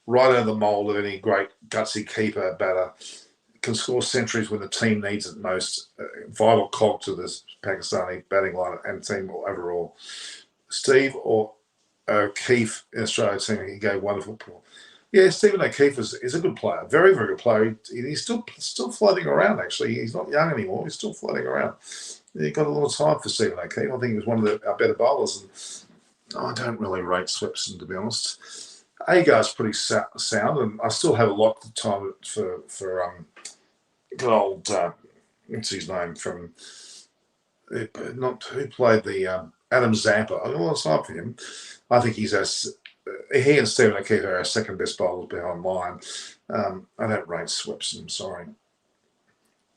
Right out of the mould of any great gutsy keeper, batter. Can score centuries when the team needs it most. Vital cog to this Pakistani batting line and team overall. Steve or O'Keefe in Australia team, he gave wonderful. Yeah, Stephen O'Keefe is a good player, very, very good player. He's still floating around, actually. He's not young anymore. He's still floating around. He got a lot of time for Stephen O'Keefe. I think he was one of our better bowlers. And I don't really rate Swepson, to be honest. Agar's pretty sound, and I still have a lot of time for good old, what's his name, from, who played the Adam Zampa. I got a lot of time for him. I think he and Stephen O'Keefe are our second best bowlers behind line. I don't rate Swepson, I'm sorry.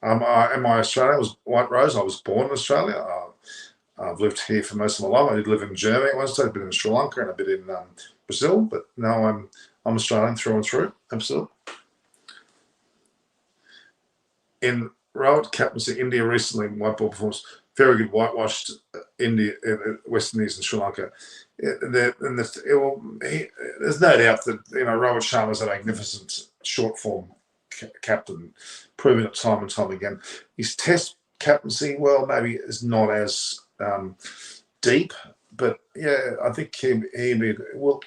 Am I Australian? I was White Rose. I was born in Australia. I've lived here for most of my life. I did live in Germany at one stage, a bit in Sri Lanka and a bit in Brazil, but now I'm Australian through and through. Absolutely. In Rohit captaincy, India recently white ball performance, very good whitewashed India, West Indies and Sri Lanka. There's no doubt that Rohit Sharma is a magnificent short form captain, proving it time and time again. His Test captaincy, well, maybe is not as deep, but yeah, I think well.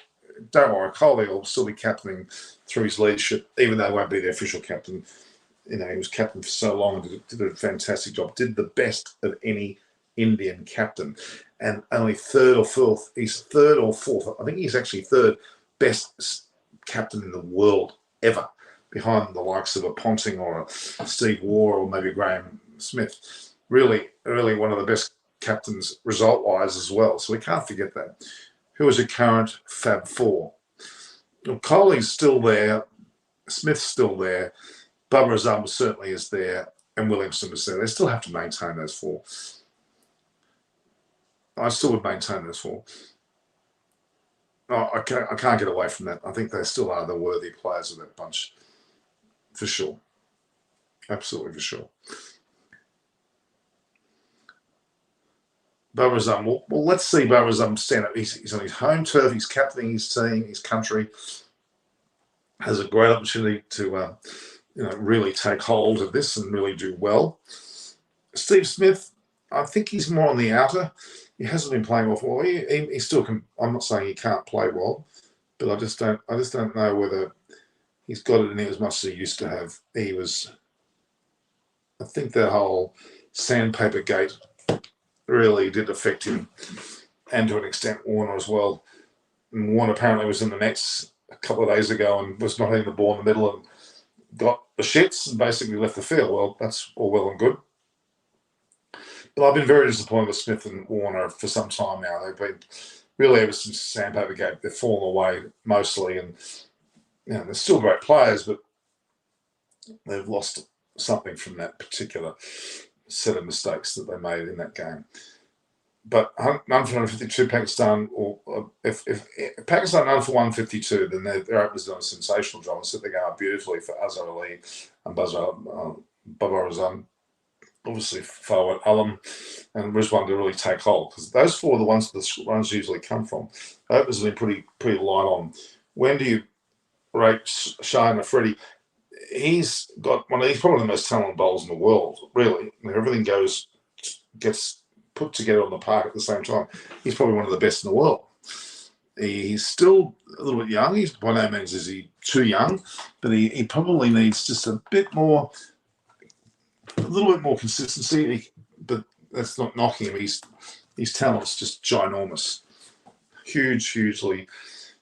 Don't worry, Kohli will still be captaining through his leadership, even though he won't be the official captain. He was captain for so long and did a fantastic job. Did the best of any Indian captain, and only third or fourth. He's third or fourth. I think he's actually third best captain in the world ever, behind the likes of a Ponting or a Steve Waugh or maybe Graham Smith. Really, really one of the best captains result-wise as well. So we can't forget that. Who is a current Fab Four? Well, Kohli's still there. Smith's still there. Babar Azam certainly is there, and Williamson is there. They still have to maintain those 4. I still would maintain those 4. I can't get away from that. I think they still are the worthy players of that bunch, for sure. Absolutely, for sure. Babar Azam, well, let's see Babar Azam stand up. He's on his home turf. He's captaining his team, his country. Has a great opportunity to really take hold of this and really do well. Steve Smith, I think he's more on the outer. He hasn't been playing well. He still can. I'm not saying he can't play well, but I just don't know whether he's got it in him as much as he used to have. I think that whole sandpaper gate really did affect him, and to an extent Warner as well. And Warner apparently was in the nets a couple of days ago and was not hitting the ball in the middle and got the shits and basically left the field. Well, that's all well and good. But I've been very disappointed with Smith and Warner for some time now. They've been really, ever since Sandpaper Gate, they've fallen away mostly. And they're still great players, but they've lost something from that particular set of mistakes that they made in that game. But none for 152 Pakistan, or if Pakistan none for 152, then their openers done a sensational job and set the game up beautifully for Azhar Ali and Babar Azam. Obviously, Fawad Alam and Rizwan to really take hold, because those 4 are the ones the runs usually come from. The openers have been pretty light on. When do you rate Shah and Afridi? He's probably the most talented bowlers in the world, really. Everything gets put together on the park at the same time. He's probably one of the best in the world. He's still a little bit young. He's by no means is he too young, but he probably needs just a little bit more consistency. But that's not knocking him. His talent's just ginormous. Hugely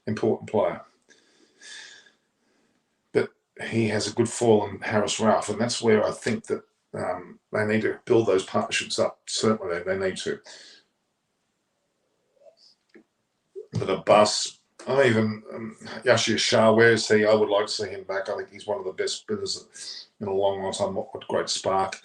important player. But he has a good fall in Harris Ralph, and that's where I think that they need to build those partnerships up. Certainly, they need to. But a bus, even Yashir Shah, where is he? I would like to see him back. I think he's one of the best spinners in a long time. What great spark.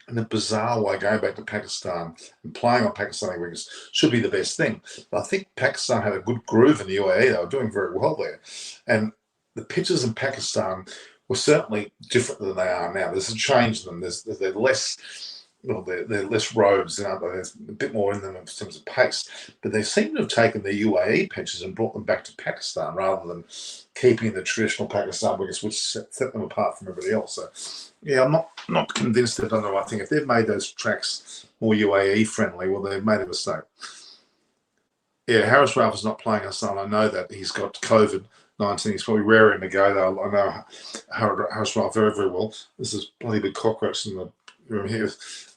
And the bizarre way going back to Pakistan and playing on Pakistani wickets should be the best thing. But I think Pakistan had a good groove in the UAE. They were doing very well there. And the pitches in Pakistan were certainly different than they are now. There's a change in them. They're less, well, they're less roads. There's a bit more in them in terms of pace. But they seem to have taken the UAE pitches and brought them back to Pakistan rather than keeping the traditional Pakistan wickets, which set them apart from everybody else. So, yeah, I'm not convinced they've done the right thing. If they've made those tracks more UAE friendly, well, they've made a mistake. Yeah, Harris Ralph is not playing us on. I know that he's got COVID-19. He's probably raring to go, though. I know Harris Ralph very, very well. This is bloody big cockroach in the room here.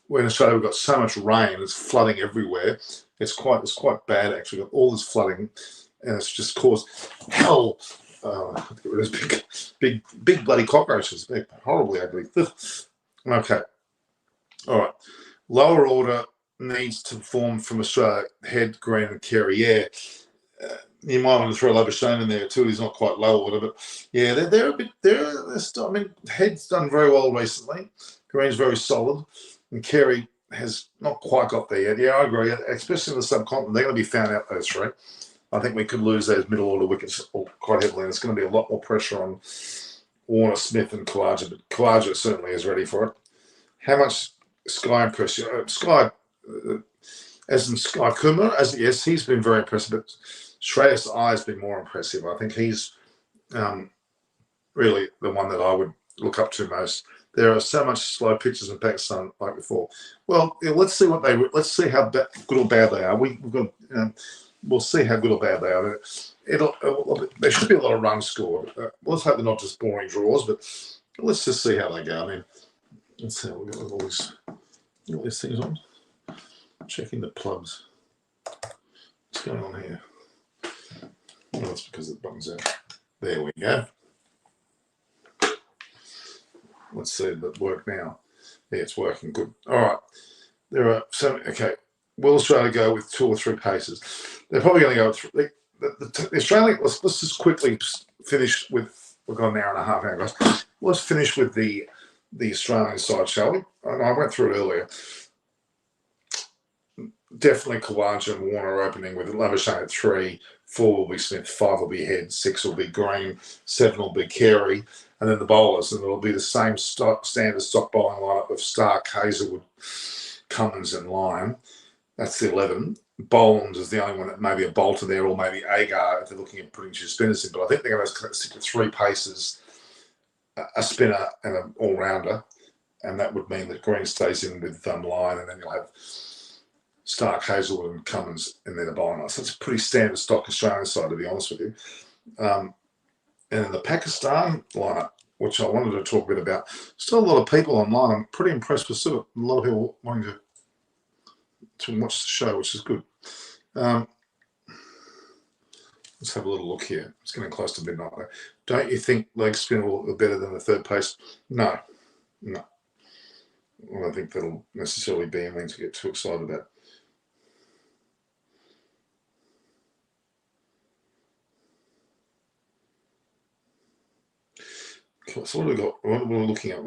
We're in Australia, we've got so much rain, it's flooding everywhere. It's quite bad, actually. We've got all this flooding, and it's just caused hell. Get rid of those big bloody cockroaches. They're horribly ugly. Okay. All right. Lower order needs to form from Australia. Head, Green, and Carey. Yeah. You might want to throw Labuschagne in there too. He's not quite low order, but yeah, they're a bit. They're still, I mean, Head's done very well recently. Green's very solid, and Carey has not quite got there yet. Yeah, I agree. Especially in the subcontinent, they're going to be found out, those three. I think we could lose those middle order wickets quite heavily, and it's going to be a lot more pressure on Warner, Smith, and Khawaja. But Khawaja certainly is ready for it. How much Sky impressed you? Sky, as in Sky Kumar, yes, he's been very impressive, but Shreyas Iyer has been more impressive. I think he's really the one that I would look up to most. There are so much slow pitches in Pakistan like before. Well, yeah, let's see how good or bad they are. We've got. We'll see how good or bad they are. There should be a lot of runs scored. Let's hope they're not just boring draws, but let's just see how they go. I mean, let's see. We've got all these things on. Checking the plugs. What's going on here? Well, that's because the button's out. There we go. Let's see that work now. Yeah, it's working good. All right. There are so okay. Will Australia go with 2 or 3 paces? They're probably going to go with the Australian. Let's just quickly finish with. We've got an hour and a half now, guys. Let's finish with the Australian side, shall we? I went through it earlier. Definitely Khawaja and Warner opening with Labuschagne at 3. 4 will be Smith. 5 will be Head. 6 will be Green. 7 will be Carey. And then the bowlers, and it'll be the same standard stock bowling lineup of Stark, Hazelwood, Cummins, and Lyon. That's the 11. Boland is the only one that maybe a bolter there, or maybe Agar if they're looking at putting 2 spinners in. But I think they're going to stick to 3 paces, a spinner and an all-rounder. And that would mean that Green stays in with Lyon, and then you'll have Stark, Hazelwood, and Cummins in there to bowl. So it's a pretty standard stock Australian side, to be honest with you. And in the Pakistan lineup, which I wanted to talk a bit about, still a lot of people online. I'm pretty impressed with a lot of people wanting to watch the show, which is good. Let's have a little look here. It's getting close to midnight. Don't you think leg spin will be better than the 3rd pace? No. I don't think that'll necessarily be anything to get too excited about. So what have we got? What we're looking at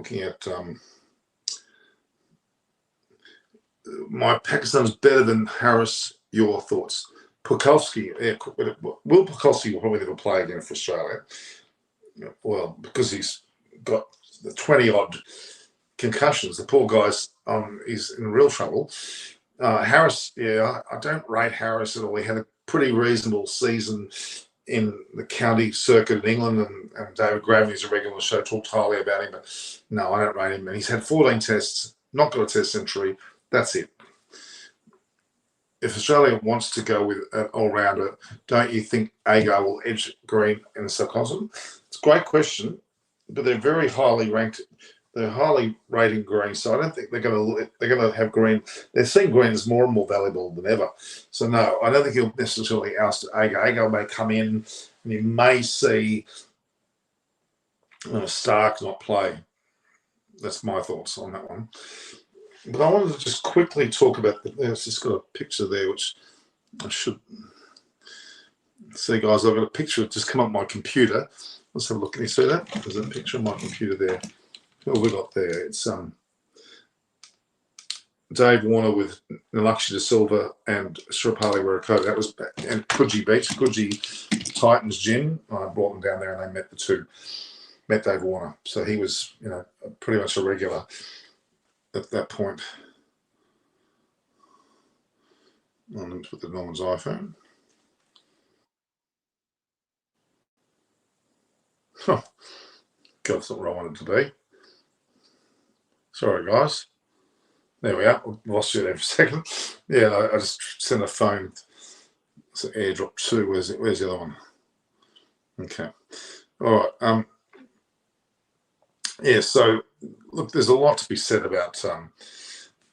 my Pakistan's better than Harris. Your thoughts? Pukalski, Will Pukalski will probably never play again for Australia. Well, because he's got the 20-odd concussions. The poor guy's he's in real trouble. Harris, yeah, I don't rate Harris at all. He had a pretty reasonable season in the county circuit in England, and David Graven, who's a regular on the show, talked highly about him, but no, I don't rate him. And he's had 14 tests, not got a test century. That's it. If Australia wants to go with an all-rounder, don't you think Agar will edge Green in the subcontinent? It's a great question, but they're very highly ranked they're highly rating green, so I don't think they're going to have green. They're seeing green as more and more valuable than ever. So no, I don't think he'll necessarily oust Agar. Agar may come in, and you may see Stark not play. That's my thoughts on that one. But I wanted to just quickly talk about. There's just got a picture there, which I should see, guys. I've got a picture. It's just come up on my computer. Let's have a look. Can you see that? There's a picture on my computer there. What have we got there? It's Dave Warner with Nalakshi De Silva and Sripali Warakota. That was and Coogee Beach, Coogee Titans Gym. I brought them down there and they met the two. Met Dave Warner. So he was, pretty much a regular at that point. On with the Norman's iPhone. Oh, God, that's not where I wanted to be. Sorry, guys. There we are. Lost you there for a second. Yeah, I just sent a phone. It's an airdrop too. Where's the other one? Okay. All right. Yeah. So look, there's a lot to be said about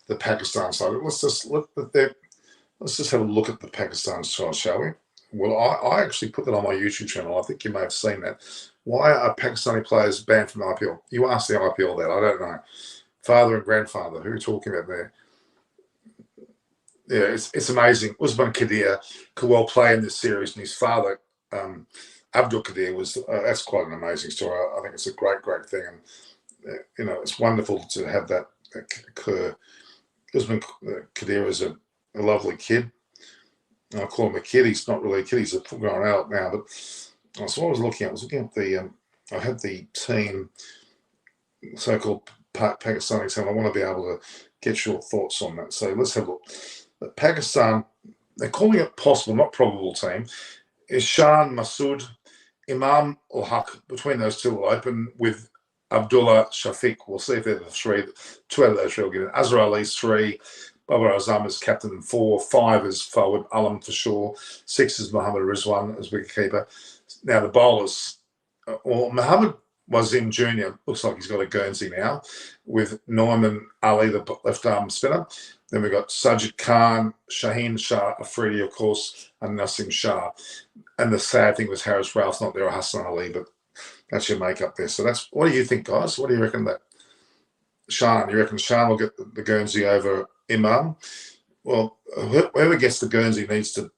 the Pakistan side. Let's just have a look at the Pakistan side, shall we? Well, I actually put that on my YouTube channel. I think you may have seen that. Why are Pakistani players banned from the IPL? You asked the IPL that. I don't know. Father and grandfather. Who are we talking about there? Yeah, it's amazing. Usman Qadir could well play in this series, and his father, Abdul Qadir, was. That's quite an amazing story. I think it's a great thing, and it's wonderful to have that occur. Usman Qadir is a lovely kid. I call him a kid. He's not really a kid. He's a full-grown adult now. But so I was looking at the. I had the team, so-called Pakistani team. I want to be able to get your thoughts on that. So let's have a look. Pakistan, they're calling it possible, not probable team, is Shan Masood, Imam ul Haq. Between those two will open with Abdullah Shafiq. We'll see if they're the three. 2 out of those 3 will get in. Azhar Ali's 3. Babar Azam is captain and 4. 5 is forward, Alam for sure. 6 is Muhammad Rizwan as wicketkeeper. Now the bowlers, Muhammad Wazim Jr. looks like he's got a Guernsey now, with Norman Ali, the left arm spinner. Then we've got Sajid Khan, Shaheen Shah, Afridi, of course, and Nasim Shah. And the sad thing was Harris Ralph's not there, or Hassan Ali, but that's your makeup there. So what do you think, guys? What do you reckon that Shan? You reckon Shan will get the Guernsey over Imam? Well, whoever gets the Guernsey needs to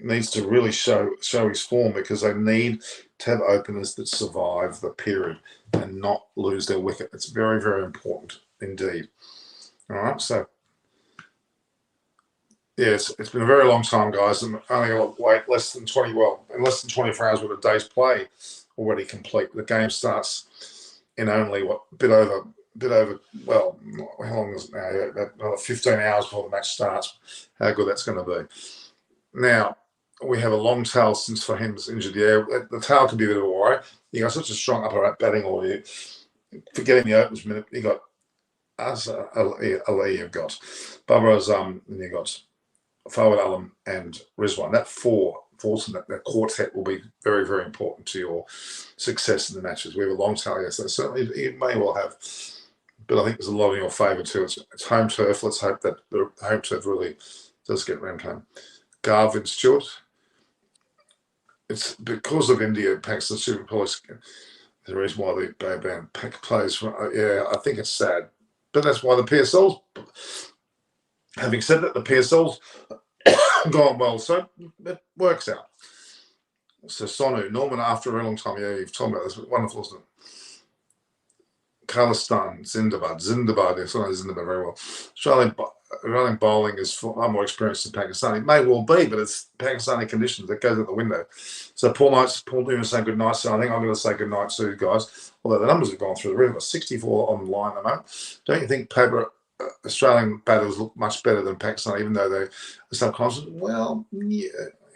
needs to really show his form, because they need to have openers that survive the period and not lose their wicket. It's very, very important indeed. All right, so yeah, it's been a very long time, guys. I'm only going to wait less than 24 hours with a day's play already complete. The game starts in only a bit over. Well, how long is it now? Another 15 hours before the match starts. How good that's going to be. Now, we have a long tail since Fahim's injured. Yeah, the tail can be a bit of a worry. You got such a strong upper batting order. Forgetting the opens minute, you got Ali, you've got Babar Azam, and you've got Fawad Alam and Rizwan. That that quartet will be very, very important to your success in the matches. We have a long tail, yes. So certainly you may well have, but I think there's a lot in your favour too. It's home turf. Let's hope that the home turf really does get rammed home. Garvin Stewart. It's because of India, Pakistan Super Police. The reason why they ban players. Yeah, I think it's sad. But that's why the PSL's, having said that, the PSL's gone well, so it works out. So Sonu, Norman, after a very long time, yeah, you've told me about this, wonderful, isn't it? Khalistan, Zindabad, yes, I know Zindabad very well. Australian bowling is far more experienced than Pakistani. It may well be, but it's Pakistani conditions. That goes out the window. So Paul Newman saying good night. So I think I'm going to say good night too, guys. Although the numbers have gone through the roof. 64 online at the moment. Don't you think Australian batters look much better than Pakistan, even though they're subconscious? Well, yeah,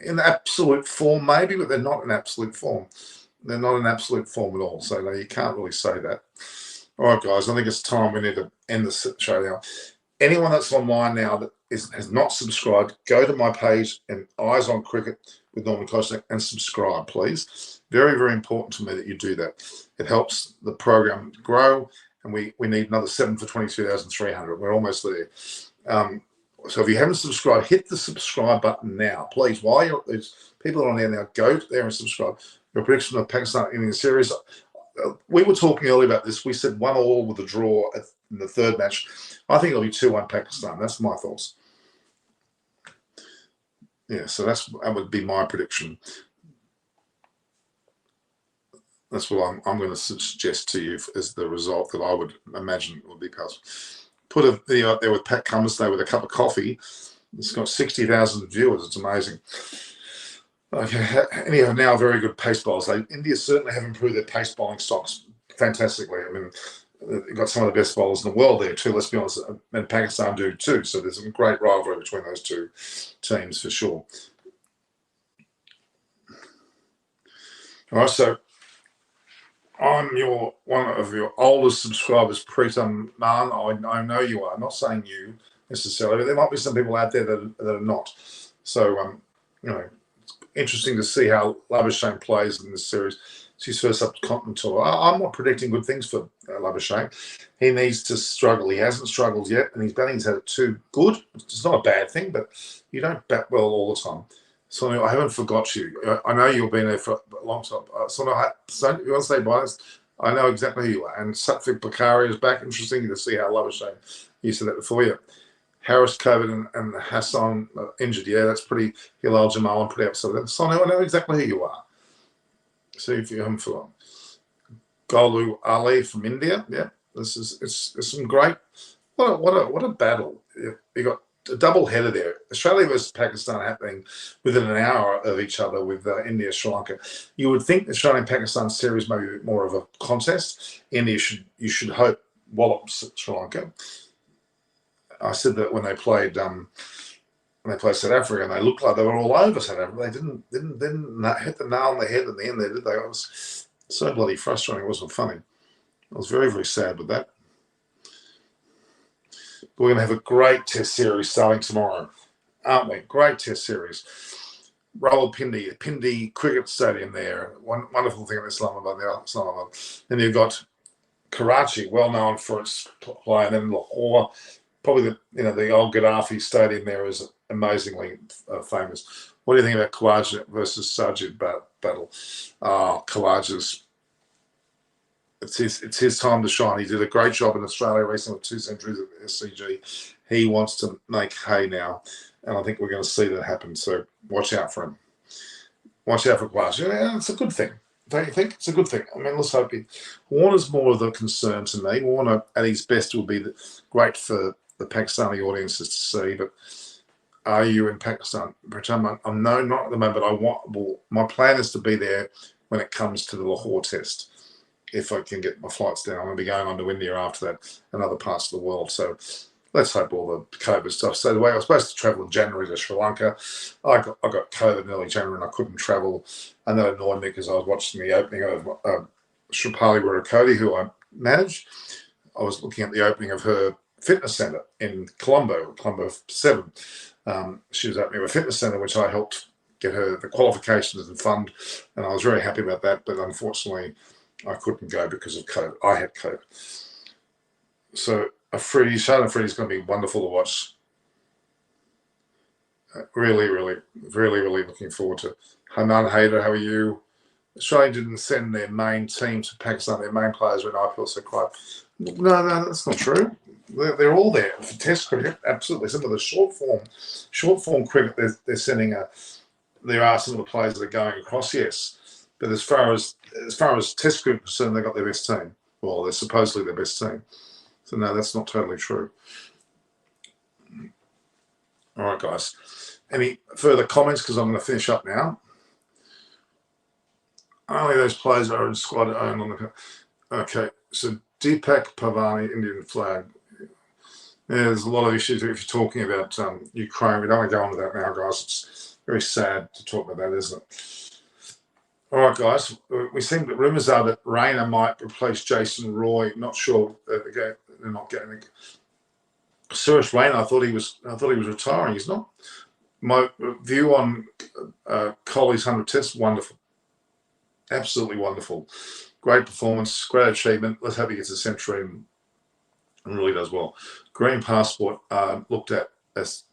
in absolute form maybe, but they're not in absolute form. They're not in absolute form at all. So no, you can't really say that. All right, guys, I think it's time we need to end the show now. Anyone that's online now that has not subscribed, go to my page and Eyes on Cricket with Norman Kosnick and subscribe, please. Very, very important to me that you do that. It helps the program grow, and we need another 7 for 22,300. We're almost there. So if you haven't subscribed, hit the subscribe button now, please. While there's people on there now, go there and subscribe. Your prediction of Pakistan in the series. We were talking earlier about this. We said 1-1 with a draw in the third match. I think it'll be 2-1 Pakistan. That's my thoughts. Yeah, so that would be my prediction. That's what I'm going to suggest to you as the result that I would imagine would be possible. Put a video out there with Pat Cummins there with a cup of coffee. It's got 60,000 viewers. It's amazing. Okay, India are now very good pace bowlers. India certainly have improved their pace bowling stocks fantastically. I mean, they've got some of the best bowlers in the world there too, let's be honest, and Pakistan do too. So there's a great rivalry between those two teams for sure. All right, so I'm one of your oldest subscribers, Preetam Man. I know you are. I'm not saying you necessarily, but there might be some people out there that are not. So, interesting to see how Labuschagne plays in this series. It's his first subcontinental. I'm not predicting good things for Labuschagne. He needs to struggle. He hasn't struggled yet, and his batting's had it too good. It's not a bad thing, but you don't bat well all the time. So I haven't forgot you. I know you've been there for a long time. So you want to say bye? I know exactly who you are. And Satvic Bakari is back. Interesting to see how Labuschagne used to that before you. Harris, COVID, and Hassan injured. Yeah, that's pretty. Hilal Jamal, I'm pretty upset with that. So I know exactly who you are. See if you haven't forgotten. Golu Ali from India. Yeah, it's some great. What a battle. You got a double header there. Australia versus Pakistan happening within an hour of each other with India, Sri Lanka. You would think the Australian-Pakistan series may be more of a contest. You should hope wallops Sri Lanka. I said that when they played South Africa, and they looked like they were all over South Africa. They didn't hit the nail on the head in the end. They did. It was so bloody frustrating. It wasn't funny. I was very, very sad with that. But we're going to have a great Test series starting tomorrow, aren't we? Great Test series. Rawalpindi, Pindi Cricket Stadium there. One wonderful thing in Islamabad. Then you've got Karachi, well known for its play, and then Lahore. Probably the old Gaddafi Stadium there is amazingly famous. What do you think about Khawaja versus Sajid battle? Khawaja's it's his time to shine. He did a great job in Australia recently with 2 centuries at SCG. He wants to make hay now, and I think we're going to see that happen. So watch out for him. Watch out for Khawaja. Yeah, it's a good thing. Don't you think? It's a good thing. I mean, let's hope Warner's more of the concern to me. Warner at his best will be great for the Pakistani audiences to see, but are you in Pakistan? I'm no, not at the moment, but my plan is to be there when it comes to the Lahore test. If I can get my flights down, I'm going to be going on to India after that and other parts of the world. So let's hope all the COVID stuff. So the way I was supposed to travel in January to Sri Lanka, I got COVID in early January and I couldn't travel. And that annoyed me because I was watching the opening of Shripali Wirukoti, who I manage. I was looking at the opening of her fitness centre in Colombo 7. She was opening a fitness centre, which I helped get her the qualifications and fund. And I was very happy about that. But unfortunately, I couldn't go because of COVID. I had COVID. So Shane Afridi's going to be wonderful to watch. Really, really, really, really looking forward to. Hanan Haider, how are you? Australia didn't send their main team to Pakistan. Their main players were in IPL, so quite. No, that's not true. They're all there for Test cricket. Absolutely, some of the short form cricket. They're sending there are some of the players that are going across. Yes, but as far as Test cricket is concerned, they got their best team. Well, they're supposedly their best team. So no, that's not totally true. All right, guys. Any further comments? Because I'm going to finish up now. Only those players are in squad owned on the. Okay, so Deepak Pavani, Indian flag. Yeah, there's a lot of issues if you're talking about Ukraine. We don't want to go into that now, guys. It's very sad to talk about that, isn't it? All right, guys. We seem that rumours are that Rayner might replace Jason Roy. Not sure. They're not getting it. Suresh Rayner. I thought he was retiring. He's not. My view on Colley's 100 test, wonderful. Absolutely wonderful. Great performance, great achievement. Let's hope he gets a century and really does well. Green passport looked at as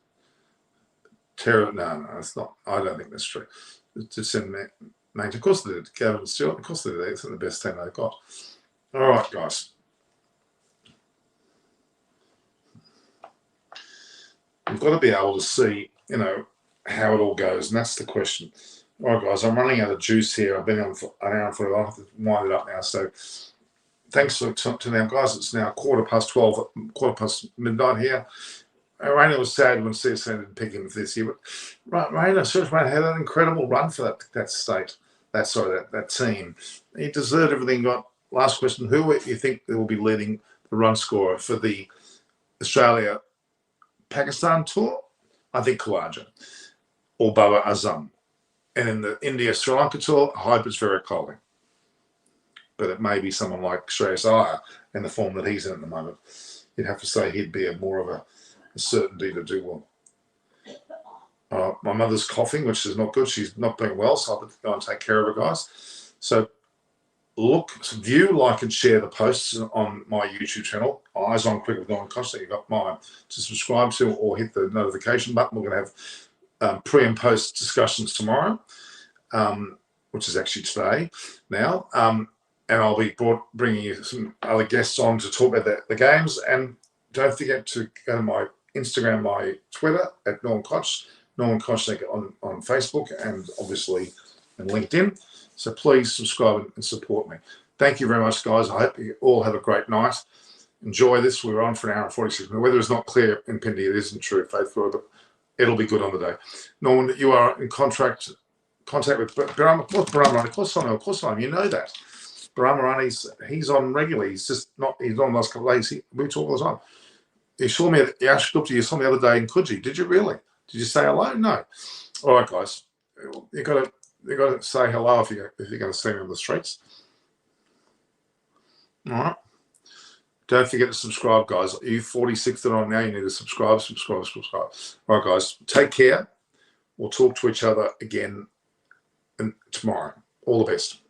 terror. No, it's not. I don't think that's true. To send mate, of course they did. Gavin Stewart, of course they did. It's the best team they've got. All right, guys. We've got to be able to see, how it all goes, and that's the question. All right, guys, I'm running out of juice here. I've been on for an hour and 40. I'll have to wind it up now. So thanks to now, guys. It's now 12:15 midnight here. Raina was sad when CSN didn't pick him for this year, but Raina, Serge Raina had an incredible run for that team. He deserved everything he got. Last question: who do you think will be leading the run scorer for the Australia-Pakistan tour? I think Khawaja or Baba Azam. And in the India-Sri Lanka tour, Hyper's very Kohli. But it may be someone like Shreyas Iyer in the form that he's in at the moment. You'd have to say he'd be more of a certainty to do well. My mother's coughing, which is not good. She's not doing well, so I'll have to go and take care of her, guys. So view, like, and share the posts on my YouTube channel, Eyes on Cricket with Norman Costa. You've got mine to subscribe to or hit the notification button. We're going to have pre and post discussions tomorrow, which is actually today now. And I'll be bringing you some other guests on to talk about the games. And don't forget to go to my Instagram, my Twitter at Norman Koch on Facebook, and obviously on LinkedIn. So please subscribe and support me. Thank you very much, guys. I hope you all have a great night. Enjoy this. We were on for an hour and 46 minutes. The weather is not clear in Pindi. It isn't true, faithful, but it'll be good on the day. Norman, you are in contact with Barama. What's Barama? Of course I am. You know that. Barama, he's on regularly. He's not on the last couple of days. We talk all the time. He saw me you saw me the other day in Coogee. Did you really? Did you say hello? No. All right, guys. You got to say hello if you're going to see me on the streets. All right. Don't forget to subscribe, guys. You 46 that are on now, you need to subscribe. All right, guys. Take care. We'll talk to each other again tomorrow. All the best.